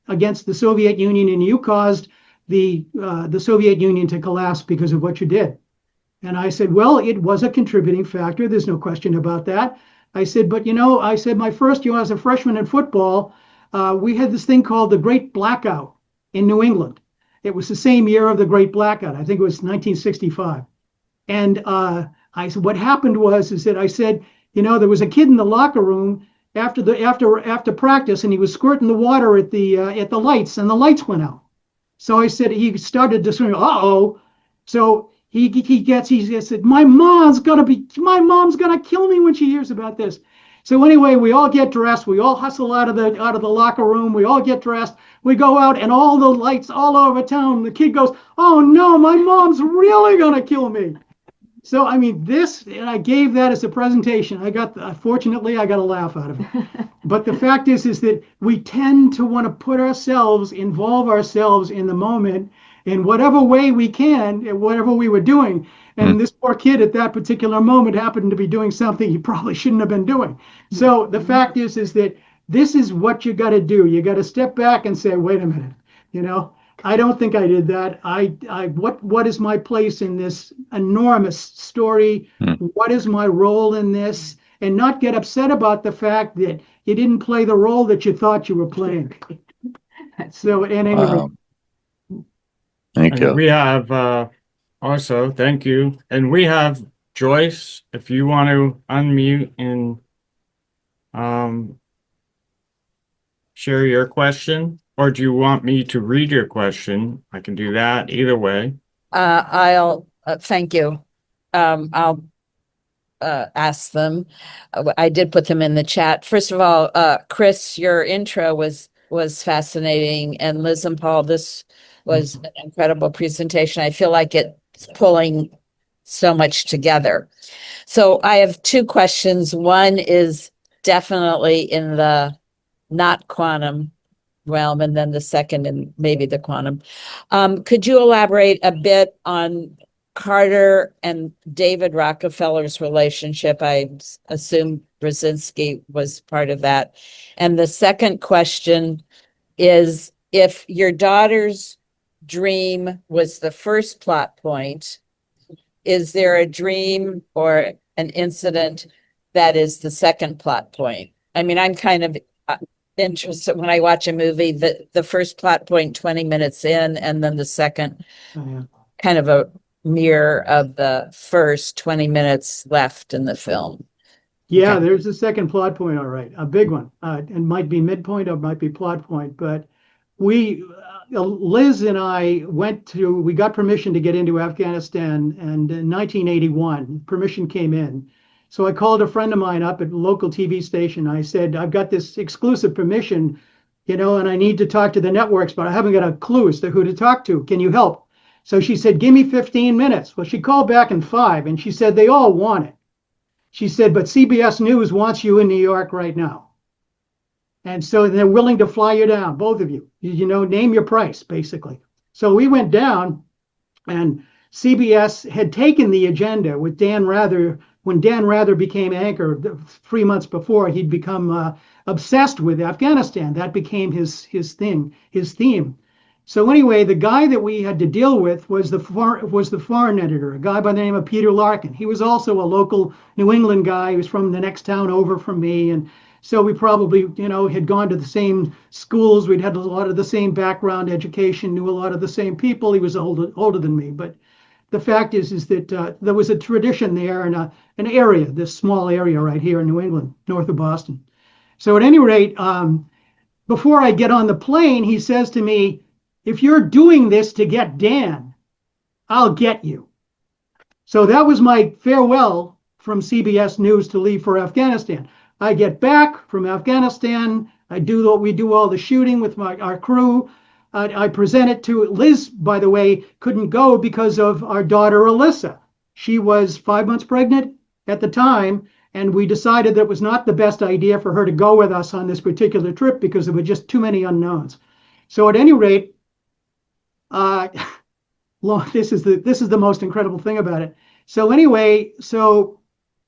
against the Soviet Union and you caused the Soviet Union to collapse because of what you did. And I said, well, it was a contributing factor. There's no question about that. I said, but I said my first year as a freshman in football, we had this thing called the Great Blackout in New England. It was the same year of the Great Blackout. I think it was 1965. And I said, what happened is that I said, there was a kid in the locker room after practice, and he was squirting the water at the lights, and the lights went out. So I said, he started to swing. Uh-oh. So he said, my mom's gonna kill me when she hears about this. So anyway, we all get dressed. We all hustle out of the locker room. We all get dressed. We go out, and all the lights all over town. The kid goes, "Oh no, my mom's really gonna kill me." So I mean, and I gave that as a presentation. Fortunately, I got a laugh out of it. But the fact is that we tend to want to involve ourselves in the moment in whatever way we can, and whatever we were doing. And this poor kid at that particular moment happened to be doing something he probably shouldn't have been doing. So the fact is that this is what you got to do. You got to step back and say, wait a minute, I don't think I did that. What is my place in this enormous story? What is my role in this? And not get upset about the fact that you didn't play the role that you thought you were playing. So at any rate. Thank you. We have also, thank you. And we have Joyce, if you want to unmute and share your question, or do you want me to read your question? I can do that either way. I'll thank you. I'll ask them. I did put them in the chat. First of all, Chris, your intro was fascinating, and Liz and Paul, this was an incredible presentation. I feel like it's pulling so much together. So I have two questions. One is definitely in the not quantum realm, and then the second in maybe the quantum. Could you elaborate a bit on Carter and David Rockefeller's relationship? I assume Brzezinski was part of that. And the second question is, if your daughter's dream was the first plot point, is there a dream or an incident that is the second plot point? I mean, I'm kind of interested when I watch a movie that the first plot point 20 minutes in, and then the second kind of a mirror of the first 20 minutes left in the film. Yeah, okay. There's a second plot point, all right, a big one. It might be midpoint or it might be plot point, but Liz and I we got permission to get into Afghanistan, and in 1981, permission came in. So I called a friend of mine up at a local TV station. I said, I've got this exclusive permission, and I need to talk to the networks, but I haven't got a clue as to who to talk to. Can you help? So she said, give me 15 minutes. Well, she called back in 5, and she said, they all want it. She said, but CBS News wants you in New York right now. And so they're willing to fly you down, both of you. Name your price, basically. So we went down, and CBS had taken the agenda with Dan Rather. When Dan Rather became anchor 3 months before, he'd become obsessed with Afghanistan. That became his theme. So anyway, the guy that we had to deal with was the foreign editor, a guy by the name of Peter Larkin. He was also a local New England guy. He was from the next town over from me, and so we probably, had gone to the same schools. We'd had a lot of the same background education, knew a lot of the same people. He was older than me, but the fact is that there was a tradition there in an area, this small area right here in New England, north of Boston. So at any rate, before I get on the plane, he says to me, if you're doing this to get Dan, I'll get you. So that was my farewell from CBS News to leave for Afghanistan. I get back from Afghanistan. We do all the shooting with our crew. I presented to Liz, by the way, couldn't go because of our daughter, Alyssa. She was 5 months pregnant at the time, and we decided that it was not the best idea for her to go with us on this particular trip because there were just too many unknowns. So at any rate, this is the most incredible thing about it. So anyway,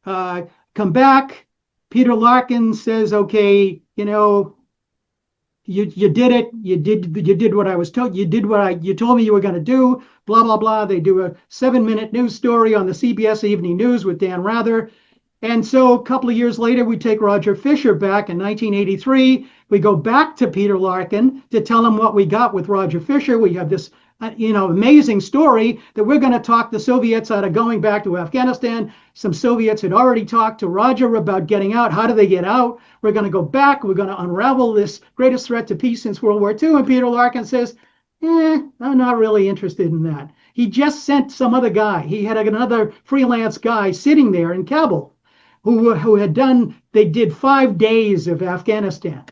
come back. Peter Larkin says, okay, you did it. You did what I was told. You did what you told me you were going to do. Blah blah blah. They do a 7-minute news story on the CBS Evening News with Dan Rather. And so a couple of years later, we take Roger Fisher back in 1983. We go back to Peter Larkin to tell him what we got with Roger Fisher. We have this amazing story that we're going to talk the Soviets out of going back to Afghanistan. Some Soviets had already talked to Roger about getting out. How do they get out? We're going to go back. We're going to unravel this greatest threat to peace since World War II. And Peter Larkin says, I'm not really interested in that. He just sent some other guy. He had another freelance guy sitting there in Kabul who had they did 5 days of Afghanistan.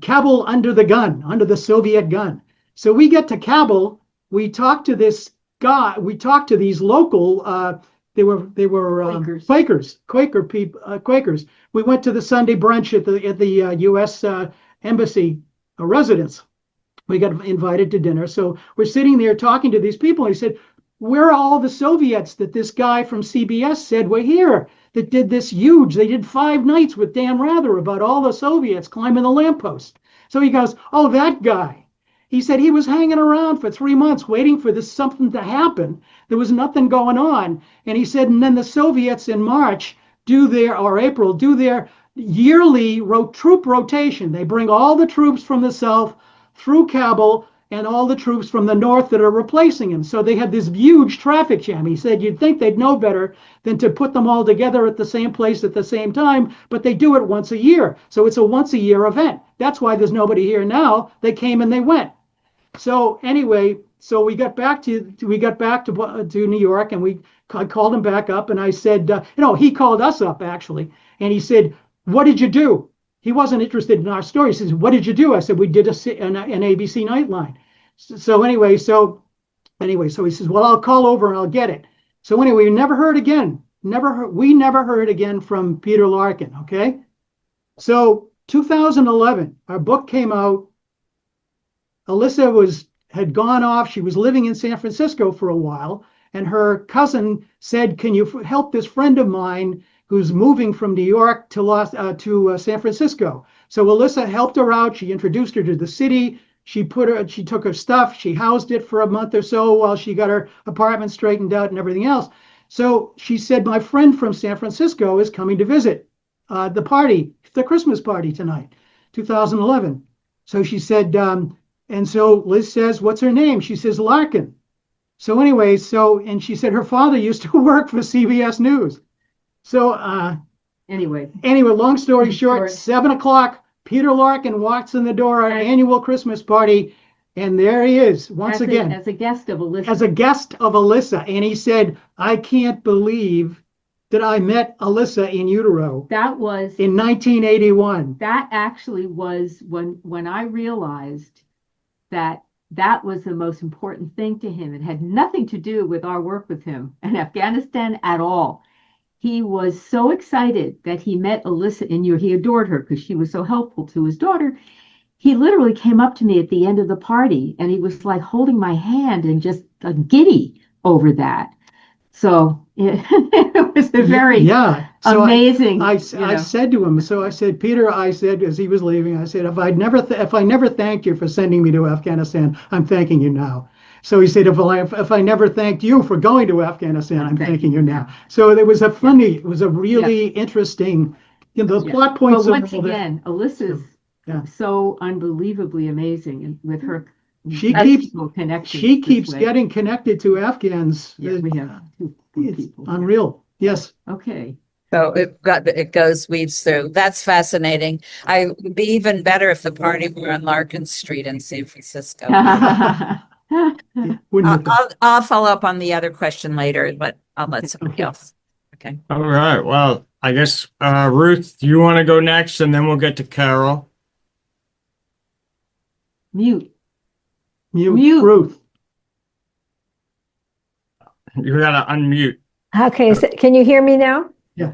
Kabul under the gun, under the Soviet gun. So we get to Kabul. We talked to this guy. We talked to these local. They were Quakers. Quakers. We went to the Sunday brunch at the U.S. Embassy residence. We got invited to dinner. So we're sitting there talking to these people. And he said, "Where are all the Soviets that this guy from CBS said were here? That did this huge? They did 5 nights with Dan Rather about all the Soviets climbing the lamppost." So he goes, "Oh, that guy." He said he was hanging around for 3 months waiting for this something to happen. There was nothing going on. And he said, and then the Soviets in March April do their yearly troop rotation. They bring all the troops from the south through Kabul and all the troops from the north that are replacing him. So they had this huge traffic jam. He said you'd think they'd know better than to put them all together at the same place at the same time, but they do it once a year. So it's a once a year event. That's why there's nobody here now. They came and they went. So anyway, we got back to New York, and I called him back up, and I said, he called us up actually, and he said, "What did you do?" He wasn't interested in our story. He says, "What did you do?" I said, "We did an ABC Nightline." So anyway, he says, "Well, I'll call over and I'll get it." So anyway, we never heard again. We never heard again from Peter Larkin. Okay, so 2011, our book came out. Alyssa had gone off. She was living in San Francisco for a while, and her cousin said, "Can you help this friend of mine who's moving from New York to San Francisco?" So Alyssa helped her out. She introduced her to the city. She took her stuff. She housed it for a month or so while she got her apartment straightened out and everything else. So she said, "My friend from San Francisco is coming to visit the Christmas party tonight, 2011." So she said, and so Liz says, "What's her name?" She says, "Larkin." So anyway, and she said her father used to work for CBS News. So anyway, long story short, 7:00, Peter Larkin walks in the door, our annual Christmas party, and there he is once again as a guest of Alyssa. As a guest of Alyssa, and he said, "I can't believe that I met Alyssa in utero." That was in 1981. That actually was when I realized that was the most important thing to him. It had nothing to do with our work with him in Afghanistan at all. He was so excited that he met Alyssa in utero. He adored her because she was so helpful to his daughter. He literally came up to me at the end of the party, and he was like holding my hand and just giddy over that. So it was a very amazing. I said to him, I said, "Peter," I said, as he was leaving, I said, if I never thanked you for sending me to Afghanistan, I'm thanking you now." So he said, if I never thanked you for going to Afghanistan, I'm thanking you now. So it was a really interesting, the plot points. But once again, Alyssa's so unbelievably amazing with her. She keeps getting connected to Afghans. Yeah, we have two people. Unreal. Yes. Okay. So it weaves through. That's fascinating. It'd be even better if the party were on Larkin Street in San Francisco. I'll follow up on the other question later, but I'll let somebody else. Okay. All right. Well, I guess Ruth, do you want to go next, and then we'll get to Carol? Mute. Mute. Ruth. You gotta unmute. Okay, so can you hear me now? Yeah.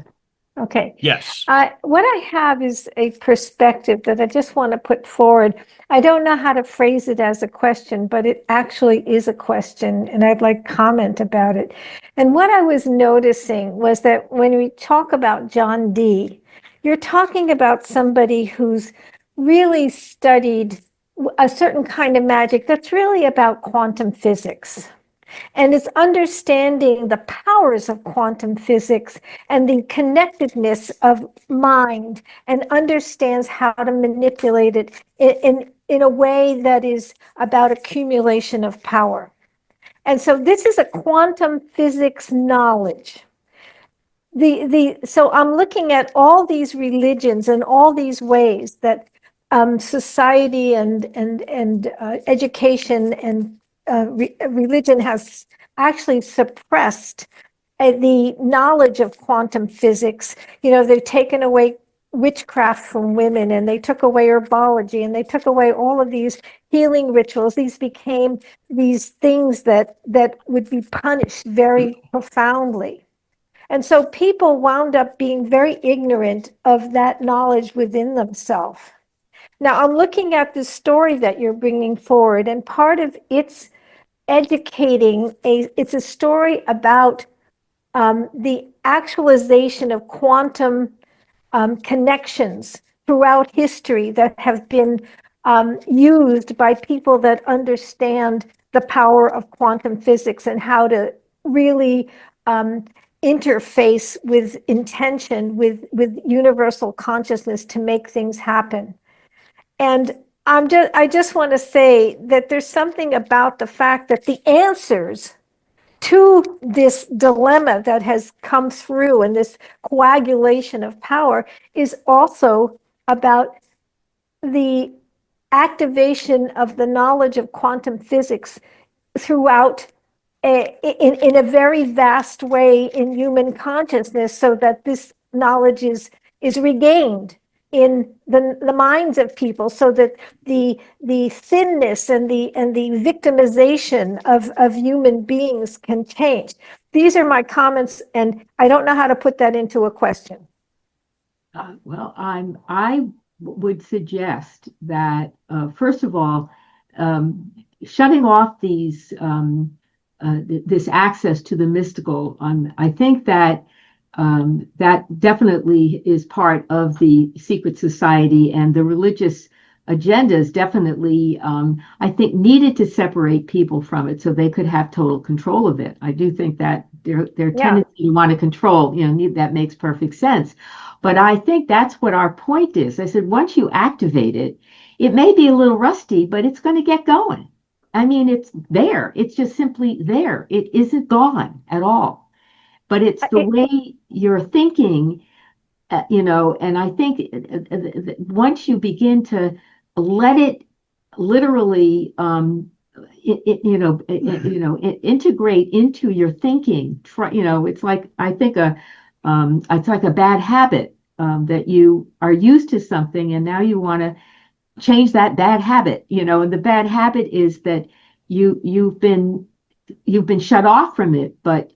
Okay. Yes. What I have is a perspective that I just want to put forward. I don't know how to phrase it as a question, but it actually is a question, and I'd like comment about it. And what I was noticing was that when we talk about John Dee, you're talking about somebody who's really studied a certain kind of magic that's really about quantum physics. And it's understanding the powers of quantum physics and the connectedness of mind, and understands how to manipulate it in a way that is about accumulation of power. And so this is a quantum physics knowledge. So I'm looking at all these religions and all these ways that society and education and religion has actually suppressed the knowledge of quantum physics. You know, they've taken away witchcraft from women, and they took away herbology, and they took away all of these healing rituals. These became these things that would be punished very profoundly. And so people wound up being very ignorant of that knowledge within themselves. Now, I'm looking at the story that you're bringing forward, and part of its educating, it's a story about the actualization of quantum connections throughout history that have been used by people that understand the power of quantum physics and how to really interface with intention, with universal consciousness to make things happen. And I just want to say that there's something about the fact that the answers to this dilemma that has come through and this coagulation of power is also about the activation of the knowledge of quantum physics throughout in a very vast way in human consciousness, so that this knowledge is regained in the minds of people, so that the thinness and the victimization of human beings can change. These are my comments, and I don't know how to put that into a question. Well, I would suggest that first of all, shutting off these this access to the mystical. I think that that definitely is part of the secret society, and the religious agendas definitely, I think, needed to separate people from it so they could have total control of it. I do think that their tendency to want to control, that makes perfect sense. But I think that's what our point is. I said, once you activate it, it may be a little rusty, but it's going to get going. I mean, it's there. It's just simply there. It isn't gone at all. But it's the way you're thinking, and I think once you begin to let it literally, integrate into your thinking, it's like, I think it's like a bad habit that you are used to something, and now you want to change that bad habit, and the bad habit is that you've been shut off from it, but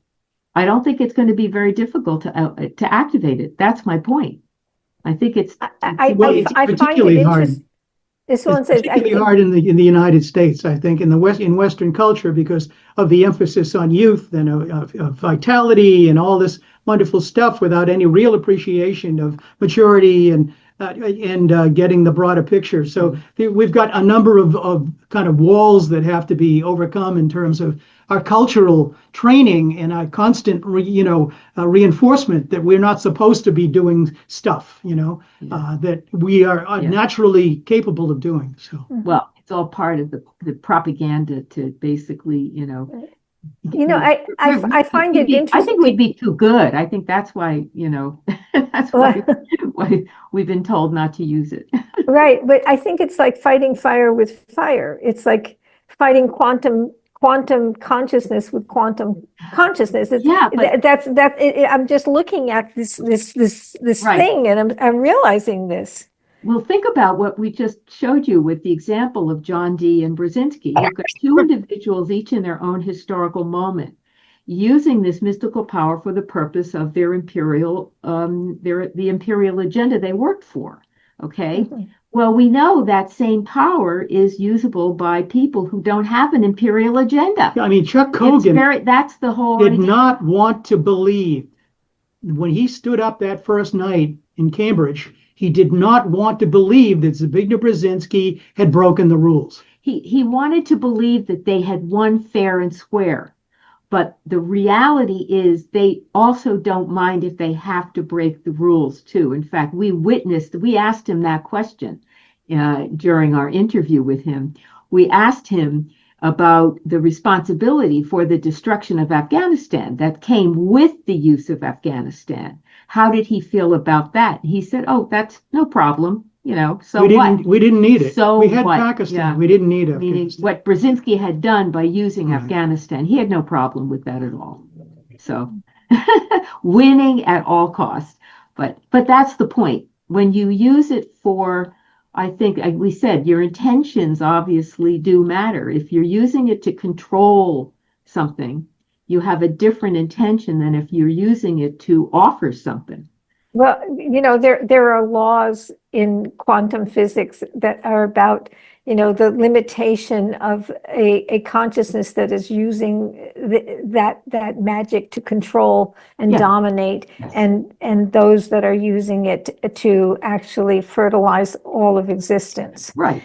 I don't think it's going to be very difficult to activate it. That's my point. I think it's I find it particularly hard. interesting. This one It's says, particularly hard in the United States, I think, in Western culture, because of the emphasis on youth and of vitality and all this wonderful stuff, without any real appreciation of maturity and getting the broader picture. So we've got a number of kind of walls that have to be overcome in terms of our cultural training and our constant reinforcement that we're not supposed to be doing stuff, that we are naturally capable of doing. So well, it's all part of the propaganda to basically, I find it interesting. I think we'd be too good. I think that's why, that's why we've been told not to use it. Right, but I think it's like fighting fire with fire. It's like fighting quantum consciousness with quantum consciousness. I'm just looking at this Right. thing, and I'm realizing this. Well, think about what we just showed you with the example of John Dee and Brzezinski. You've got two individuals, each in their own historical moment, using this mystical power for the purpose of their imperial, the imperial agenda they worked for. Okay. Mhm. Well, we know that same power is usable by people who don't have an imperial agenda. I mean, Chuck It's Hogan that's the whole did idea. not want to believe when he stood up that first night in Cambridge. He did not want to believe that Zbigniew Brzezinski had broken the rules. He wanted to believe that they had won fair and square. But the reality is they also don't mind if they have to break the rules too. In fact, we asked him that question during our interview with him. We asked him about the responsibility for the destruction of Afghanistan that came with the use of Afghanistan. How did he feel about that? He said, "Oh, that's no problem. So what? We didn't need it. So we had what? Pakistan. Yeah. We didn't need Meaning Afghanistan. what Brzezinski had done by using Right. Afghanistan, he had no problem with that at all. So winning at all costs. But that's the point. When you use it for, I think we said your intentions obviously do matter. If you're using it to control something, you have a different intention than if you're using it to offer something. Well, there are laws in quantum physics that are about, the limitation of a consciousness that is using that magic to control and Yeah. dominate, Yes. and those that are using it to actually fertilize all of existence. Right.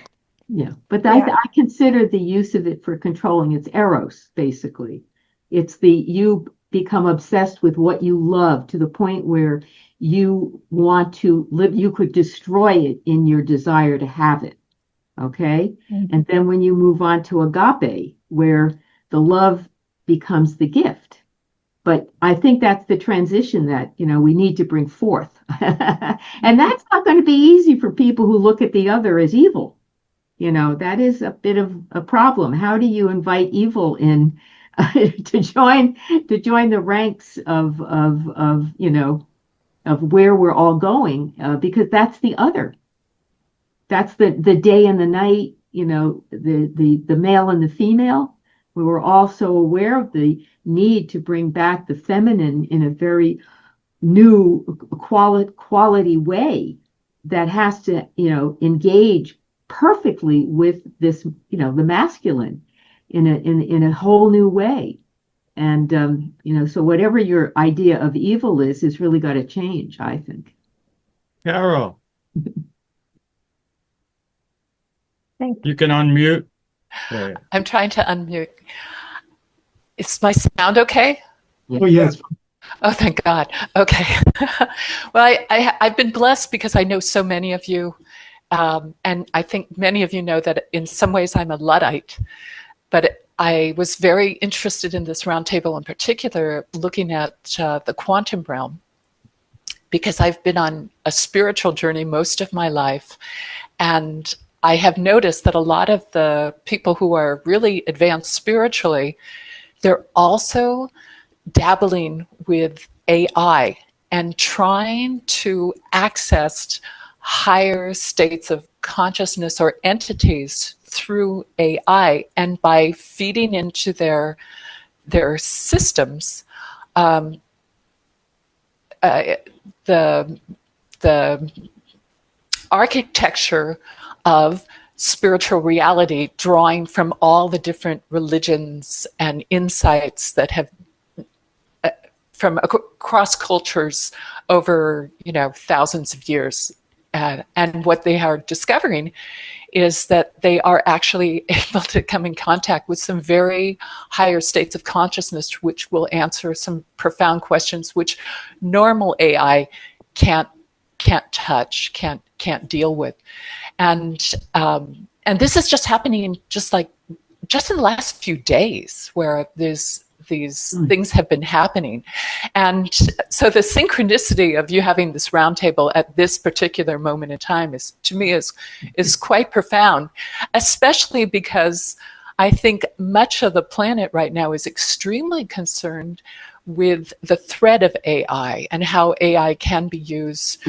Yeah. But Yeah. I consider the use of it for controlling, it's eros, basically. It's you become obsessed with what you love to the point where you want to live, you could destroy it in your desire to have it. Okay. Mhm. And then when you move on to agape, where the love becomes the gift. But I think that's the transition that, we need to bring forth. And that's not going to be easy for people who look at the other as evil. That is a bit of a problem. How do you invite evil in to join the ranks of where we're all going? Because that's the other. That's the day and the night. The male and the female. We were also aware of the need to bring back the feminine in a very new quality way that has to engage perfectly with this the masculine in a whole new way. And so whatever your idea of evil is really got to change, I think. Carol, Thank you. you can unmute. There. I'm trying to unmute. Is my sound okay? Oh, yes. Oh, thank God. Okay. Well, I've been blessed because I know so many of you. And I think many of you know that in some ways I'm a Luddite. But I was very interested in this roundtable in particular, looking at the quantum realm, because I've been on a spiritual journey most of my life. And I have noticed that a lot of the people who are really advanced spiritually, they're also dabbling with AI and trying to access higher states of consciousness or entities through AI. And by feeding into their systems, the architecture of spiritual reality, drawing from all the different religions and insights that have from across cultures over thousands of years, and what they are discovering is that they are actually able to come in contact with some very higher states of consciousness, which will answer some profound questions which normal AI can't touch, can't deal with. And this is just happening just in the last few days, where these things have been happening. And so the synchronicity of you having this roundtable at this particular moment in time is, to me, is quite profound, especially because I think much of the planet right now is extremely concerned with the threat of AI and how AI can be used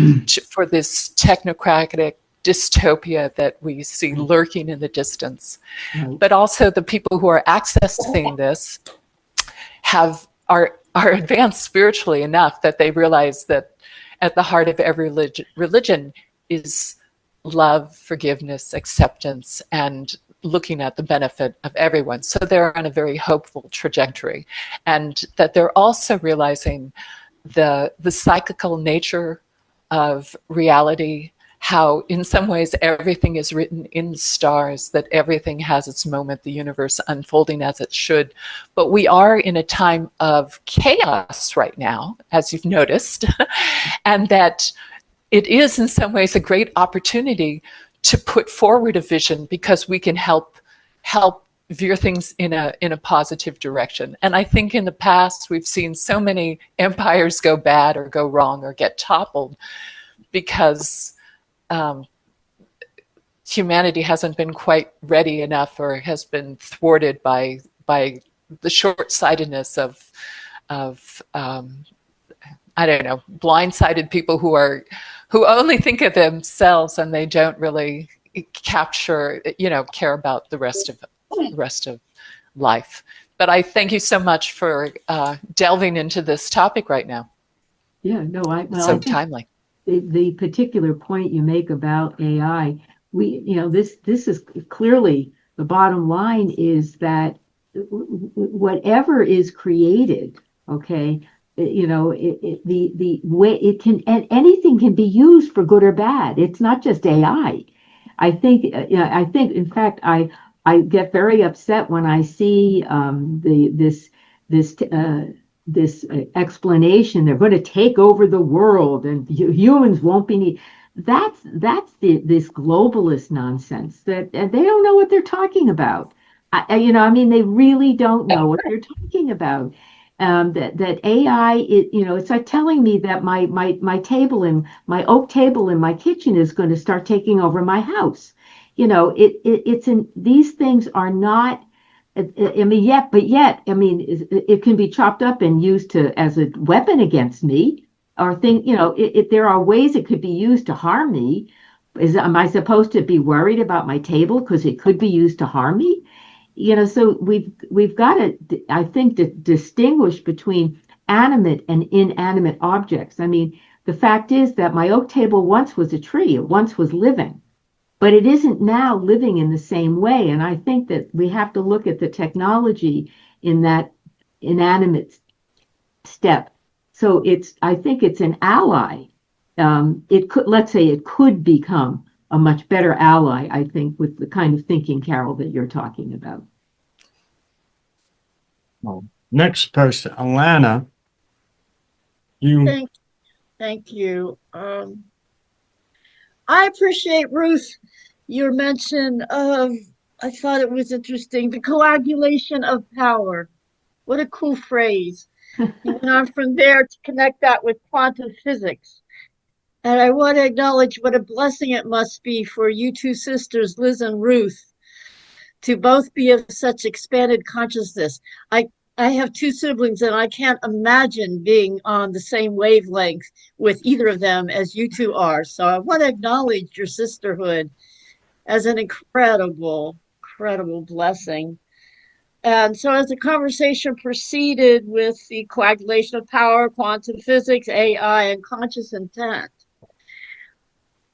for this technocratic, dystopia that we see lurking in the distance. Right. But also the people who are accessing this are advanced spiritually enough that they realize that at the heart of every religion is love, forgiveness, acceptance, and looking at the benefit of everyone. So they're on a very hopeful trajectory, and that they're also realizing the cyclical nature of reality, how in some ways everything is written in the stars, that everything has its moment, the universe unfolding as it should. But we are in a time of chaos right now, as you've noticed, and that it is in some ways a great opportunity to put forward a vision, because we can help veer things in a positive direction. And I think in the past we've seen so many empires go bad or go wrong or get toppled because humanity hasn't been quite ready enough, or has been thwarted by the short-sightedness of I don't know, blindsided people who only think of themselves, and they don't really care about the rest of life. But I thank you so much for delving into this topic right now. Yeah, no, I think timely. the particular point you make about AI, this is clearly the bottom line, is that whatever is created, okay, the way it can, and anything can be used for good or bad. It's not just AI. I think, in fact, I get very upset when I see this explanation. They're going to take over the world and humans won't be needed. That's this globalist nonsense that they don't know what they're talking about. They really don't know what they're talking about. That AI, it's like telling me that my table and my oak table in my kitchen is going to start taking over my house. These things are not. It can be chopped up and used as a weapon against me, or there are ways it could be used to harm me. Am I supposed to be worried about my table because it could be used to harm me? So we've got to, I think, to distinguish between animate and inanimate objects. The fact is that my oak table once was a tree, it once was living, but it isn't now living in the same way. And I think that we have to look at the technology in that inanimate step. So I think it's an ally. Let's say it could become a much better ally, I think, with the kind of thinking, Carol, that you're talking about. Well, next person, Alana. Thank you. I appreciate, Ruth, your mention of, I thought it was interesting, the coagulation of power. What a cool phrase. You went on from there to connect that with quantum physics. And I want to acknowledge what a blessing it must be for you two sisters, Liz and Ruth, to both be of such expanded consciousness. I have two siblings, and I can't imagine being on the same wavelength with either of them as you two are. So I want to acknowledge your sisterhood as an incredible blessing. And so as the conversation proceeded with the coagulation of power, quantum physics, AI, and conscious intent,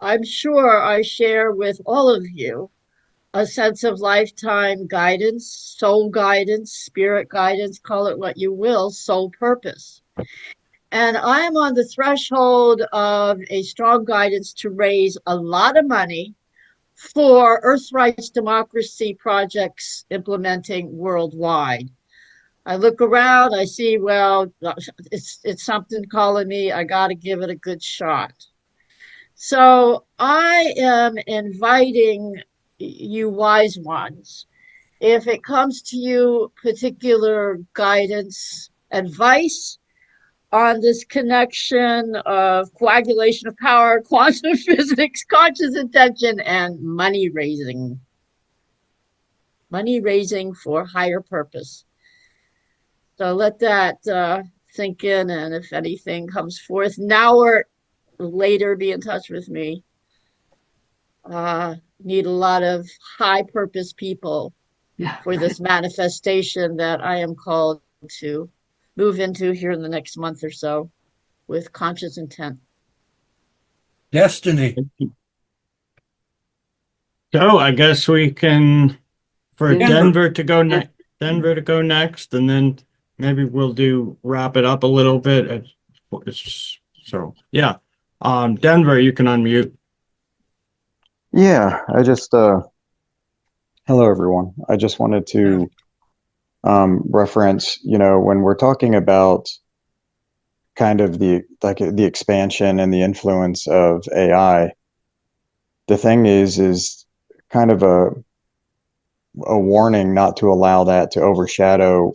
I'm sure I share with all of you a sense of lifetime guidance, soul guidance, spirit guidance, call it what you will, soul purpose. And I am on the threshold of a strong guidance to raise a lot of money for Earth rights democracy projects implementing worldwide. I look around, I see, well, it's something calling me. I got to give it a good shot. So I am inviting you wise ones, if it comes to you particular guidance, advice on this connection of coagulation of power, quantum physics, conscious intention, and money raising for higher purpose. So let that sink in, and if anything comes forth now or later, be in touch with me. need a lot of high purpose people Yeah. for this manifestation that I am called to move into here in the next month or so with conscious intent. Destiny. So I guess we can, for Denver. Denver to go next, and then maybe we'll wrap it up a little bit. So yeah, Denver, you can unmute. Yeah, I just hello everyone. I just wanted to reference, when we're talking about kind of the expansion and the influence of AI, the thing is kind of a warning not to allow that to overshadow,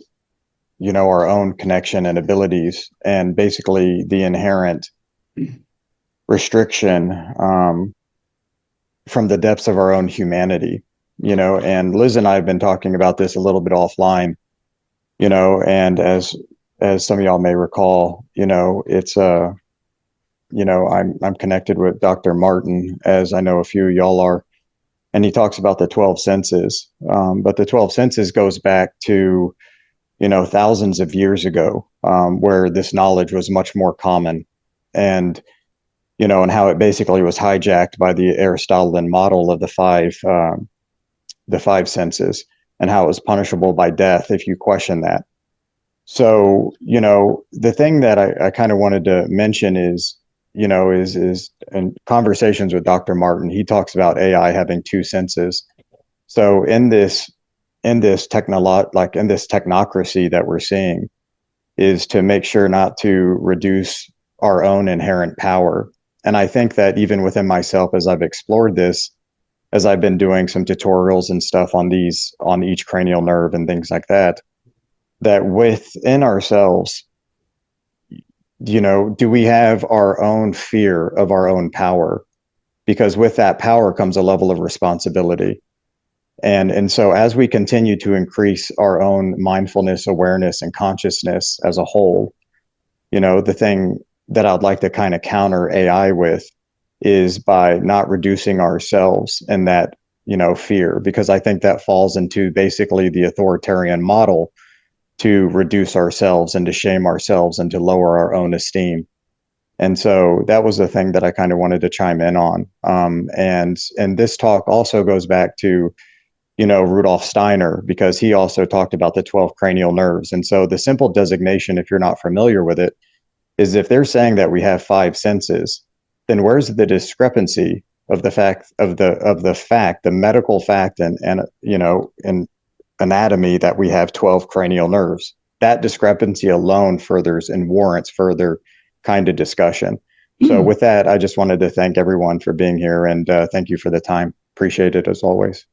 our own connection and abilities, and basically the inherent restriction from the depths of our own humanity, and Liz and I have been talking about this a little bit offline, and as some of y'all may recall, it's I'm connected with Dr. Martin, as I know a few of y'all are, and he talks about the 12 senses. But the 12 senses goes back to, thousands of years ago, where this knowledge was much more common, and and how it basically was hijacked by the Aristotelian model of the five senses, and how it was punishable by death if you question that. So, the thing that I kind of wanted to mention is, is in conversations with Dr. Martin, he talks about AI having two senses. So in this technocracy that we're seeing, is to make sure not to reduce our own inherent power. And I think that even within myself, as I've explored this, as I've been doing some tutorials and stuff on each cranial nerve and things like that, that within ourselves, do we have our own fear of our own power? Because with that power comes a level of responsibility. And so as we continue to increase our own mindfulness, awareness, and consciousness as a whole, the thing that I'd like to kind of counter AI with is by not reducing ourselves in that, fear, because I think that falls into basically the authoritarian model to reduce ourselves and to shame ourselves and to lower our own esteem. And so that was the thing that I kind of wanted to chime in on. And this talk also goes back to, Rudolf Steiner, because he also talked about the 12 cranial nerves. And so the simple designation, if you're not familiar with it, is if they're saying that we have five senses, then where's the discrepancy of the fact the medical fact and in anatomy that we have 12 cranial nerves? That discrepancy alone furthers and warrants further kind of discussion. So with that, I just wanted to thank everyone for being here, and thank you for the time. Appreciate it as always.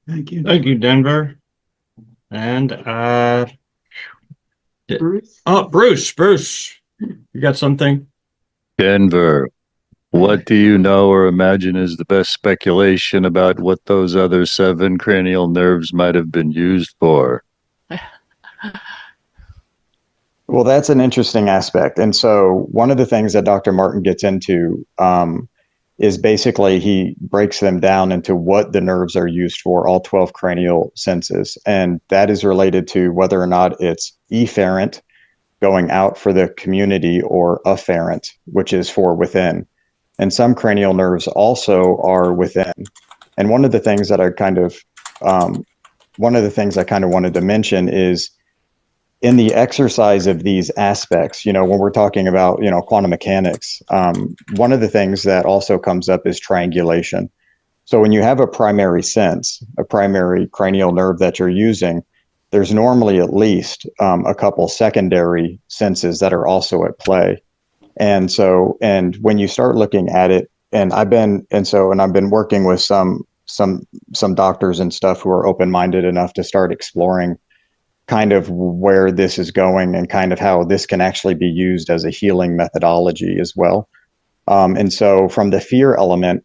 Thank you. Thank you, Denver. And Bruce? Bruce, you got something? Denver, what do you know or imagine is the best speculation about what those other 7 cranial nerves might have been used for? Well, that's an interesting aspect. And so one of the things that Dr. Martin gets into is basically he breaks them down into what the nerves are used for, all 12 cranial senses. And that is related to whether or not it's efferent, going out for the community, or afferent, which is for within. And some cranial nerves also are within. And one of the things I kind of wanted to mention is, in the exercise of these aspects, when we're talking about, quantum mechanics, one of the things that also comes up is triangulation. So when you have a primary sense, a primary cranial nerve that you're using, there's normally at least a couple secondary senses that are also at play. And when you start looking at it, and I've been working with some doctors and stuff who are open-minded enough to start exploring kind of where this is going and kind of how this can actually be used as a healing methodology as well. And so from the fear element,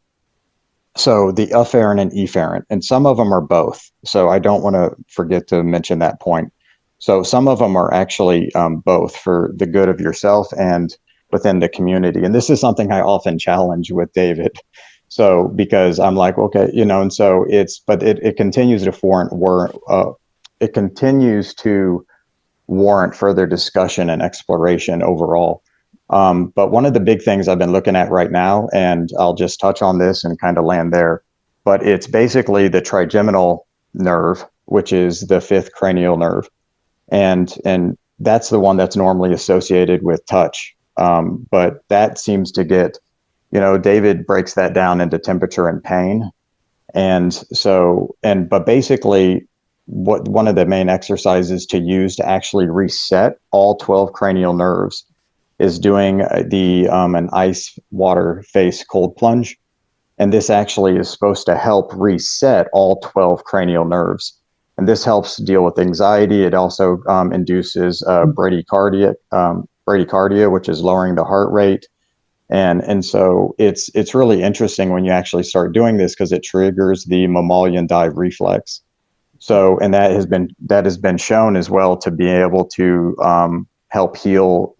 so the afferent and efferent, and some of them are both. So I don't want to forget to mention that point. So some of them are actually both for the good of yourself and within the community. And this is something I often challenge with David. So because I'm like, okay, and so it continues to it continues to warrant further discussion and exploration overall. But one of the big things I've been looking at right now, and I'll just touch on this and kind of land there, but it's basically the trigeminal nerve, which is the fifth cranial nerve. And that's the one that's normally associated with touch. But that seems to get, David breaks that down into temperature and pain. But basically, what one of the main exercises to use to actually reset all 12 cranial nerves is doing an ice water face cold plunge. And this actually is supposed to help reset all 12 cranial nerves. And this helps deal with anxiety. It also induces bradycardia, which is lowering the heart rate. And so it's really interesting when you actually start doing this because it triggers the mammalian dive reflex. So, and that has been shown as well to be able to help heal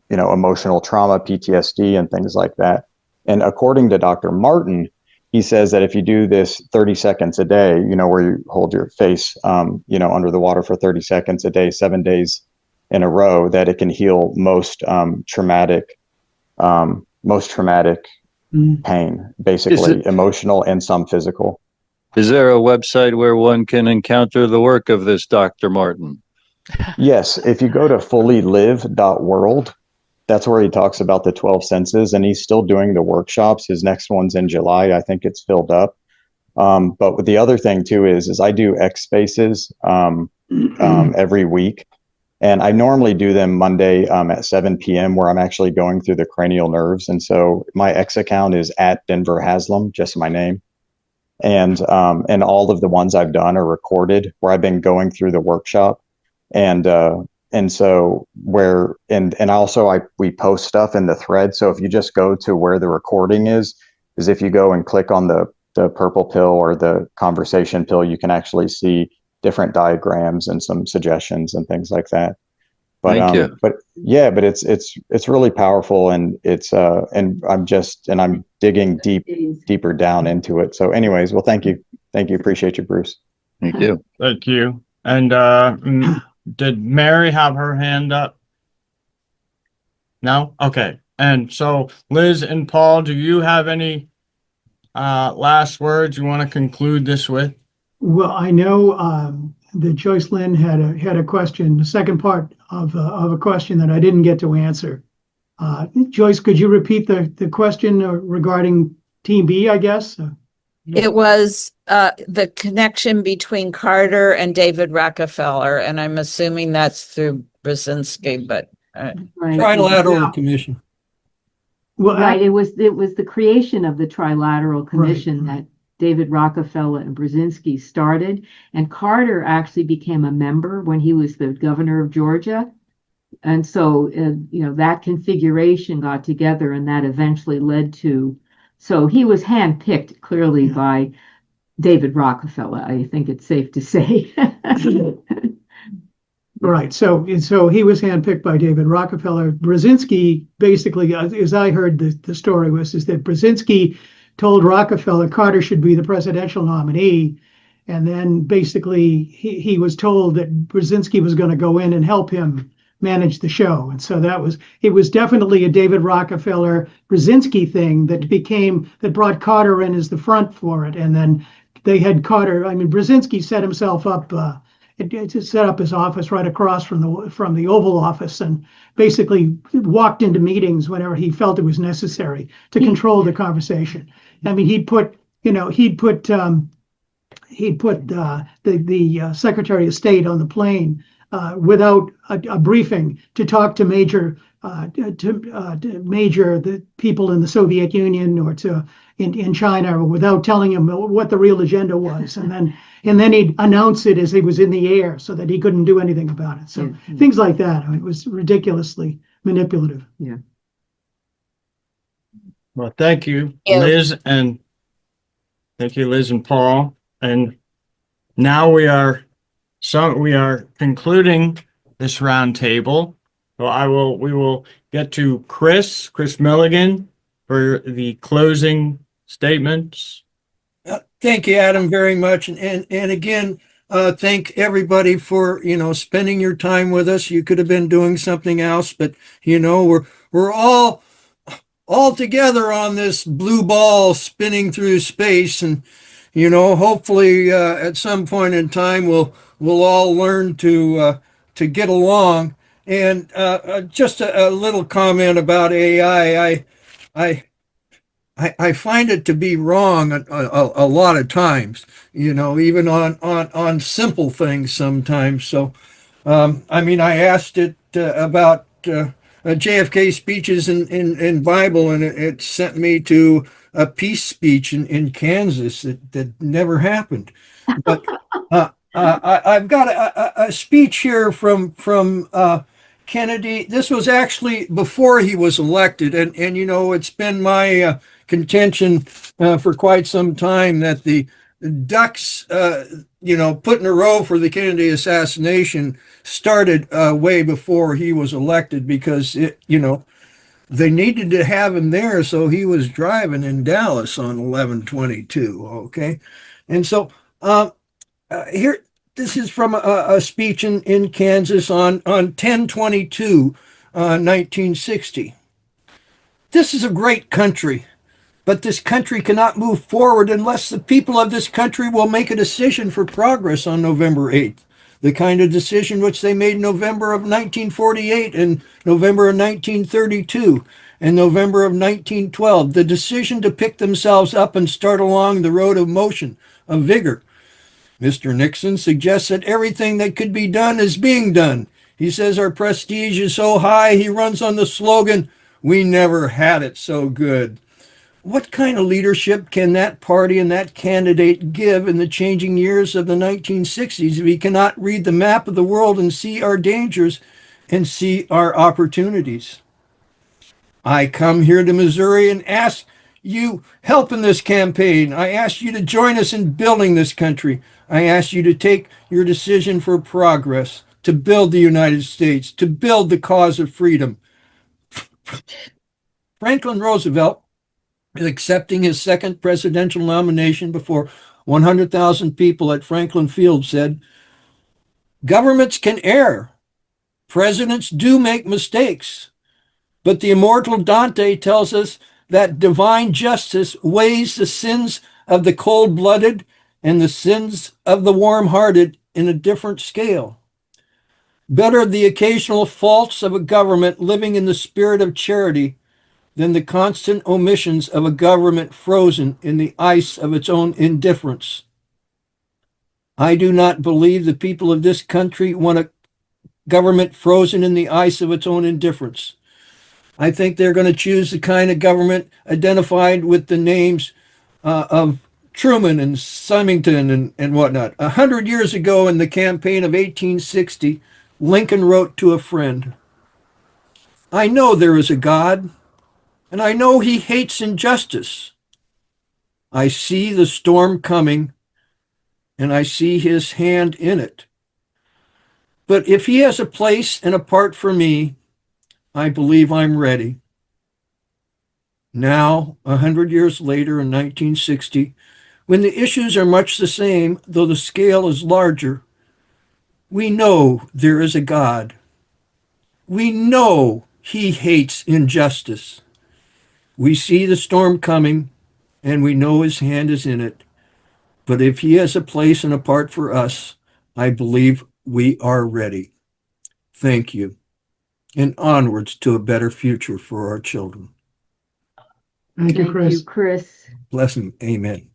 emotional trauma, PTSD, and things like that. And according to Dr. Martin, he says that if you do this 30 seconds a day, where you hold your face, under the water for 30 seconds a day, 7 days in a row, that it can heal most traumatic pain, basically emotional and some physical. Is there a website where one can encounter the work of this Dr. Martin? Yes. If you go to fullylive.world, that's where he talks about the 12 senses, and he's still doing the workshops. His next one's in July. I think it's filled up. But the other thing too is I do X spaces every week, and I normally do them Monday at 7 p.m. where I'm actually going through the cranial nerves. And so my X account is at Denver Haslam, just my name. And all of the ones I've done are recorded where I've been going through the workshop. And so we post stuff in the thread. So if you just go to where the recording is if you go and click on the purple pill or the conversation pill, you can actually see different diagrams and some suggestions and things like that. But Thank you. But it's really powerful, and I'm digging deeper down into it. So anyways, well, thank you. Appreciate you, Bruce. Thank you. Thank you. And did Mary have her hand up? No? Okay. And so Liz and Paul, do you have any last words you want to conclude this with? Well, I know that Joyce Lynn had a question, the second part of a question that I didn't get to answer. Joyce, could you repeat the question regarding Team B, I guess? It was the connection between Carter and David Rockefeller, and I'm assuming that's through Brzezinski, but Right. Trilateral Commission. Well, Right. It was the creation of the Trilateral Commission that David Rockefeller and Brzezinski started, and Carter actually became a member when he was the governor of Georgia. And so, that configuration got together, and that eventually led to, so he was handpicked clearly by David Rockefeller. I think it's safe to say. Right. So he was handpicked by David Rockefeller. Brzezinski, basically, as I heard the story is that Brzezinski told Rockefeller Carter should be the presidential nominee. And then basically he was told that Brzezinski was going to go in and help him manage the show. And so it was definitely a David Rockefeller Brzezinski thing that brought Carter in as the front for it. And then they had Carter. I mean, Brzezinski set himself up, to set up his office right across from the Oval Office, and basically walked into meetings whenever he felt it was necessary to control the conversation. I mean, he'd put the Secretary of State on the plane without a briefing to talk to the people in the Soviet Union or in China, without telling him what the real agenda was, and then he'd announce it as he was in the air so that he couldn't do anything about it. So things like that. I mean, it was ridiculously manipulative. Yeah. Well, thank you, Liz, and Paul. And now we are concluding this roundtable. So we will get to Chris Milligan for the closing Statements? Thank you, Adam, very much. And again, thank everybody for, spending your time with us. You could have been doing something else, but, we're all together on this blue ball spinning through space. And, hopefully, at some point in time, we'll all learn to get along. And just a little comment about AI. I find it to be wrong a lot of times, even on simple things sometimes. So, I asked it about JFK speeches in Bible, and it sent me to a peace speech in Kansas that never happened. But I've got a speech here from Kennedy. This was actually before he was elected, and it's been my contention for quite some time that the ducks, put in a row for the Kennedy assassination started way before he was elected, because they needed to have him there, so he was driving in Dallas on 11/22. Okay, and so here. This is from a speech in Kansas on 10/22, 1960. This is a great country, but this country cannot move forward unless the people of this country will make a decision for progress on November 8th. The kind of decision which they made in November of 1948 and November of 1932 and November of 1912. The decision to pick themselves up and start along the road of motion, of vigor. Mr. Nixon suggests that everything that could be done is being done. He says our prestige is so high, he runs on the slogan, "We never had it so good." What kind of leadership can that party and that candidate give in the changing years of the 1960s if he cannot read the map of the world and see our dangers and see our opportunities? I come here to Missouri and ask you help in this campaign. I ask you to join us in building this country. I ask you to take your decision for progress, to build the United States, to build the cause of freedom. Franklin Roosevelt is accepting his second presidential nomination before 100,000 people at Franklin Field said, "Governments can err. Presidents do make mistakes. But the immortal Dante tells us that divine justice weighs the sins of the cold-blooded and the sins of the warm-hearted in a different scale. Better the occasional faults of a government living in the spirit of charity than the constant omissions of a government frozen in the ice of its own indifference. I do not believe the people of this country want a government frozen in the ice of its own indifference. I think they're going to choose the kind of government identified with the names of Truman and Symington and whatnot. 100 years ago in the campaign of 1860, Lincoln wrote to a friend, "I know there is a God, and I know he hates injustice. I see the storm coming, and I see his hand in it. But if he has a place and a part for me, I believe I'm ready." Now, 100 years later in 1960, when the issues are much the same, though the scale is larger, we know there is a God. We know he hates injustice. We see the storm coming, and we know his hand is in it. But if he has a place and a part for us, I believe we are ready. Thank you. And onwards to a better future for our children. Thank you, Chris. Chris. Blessing. Amen.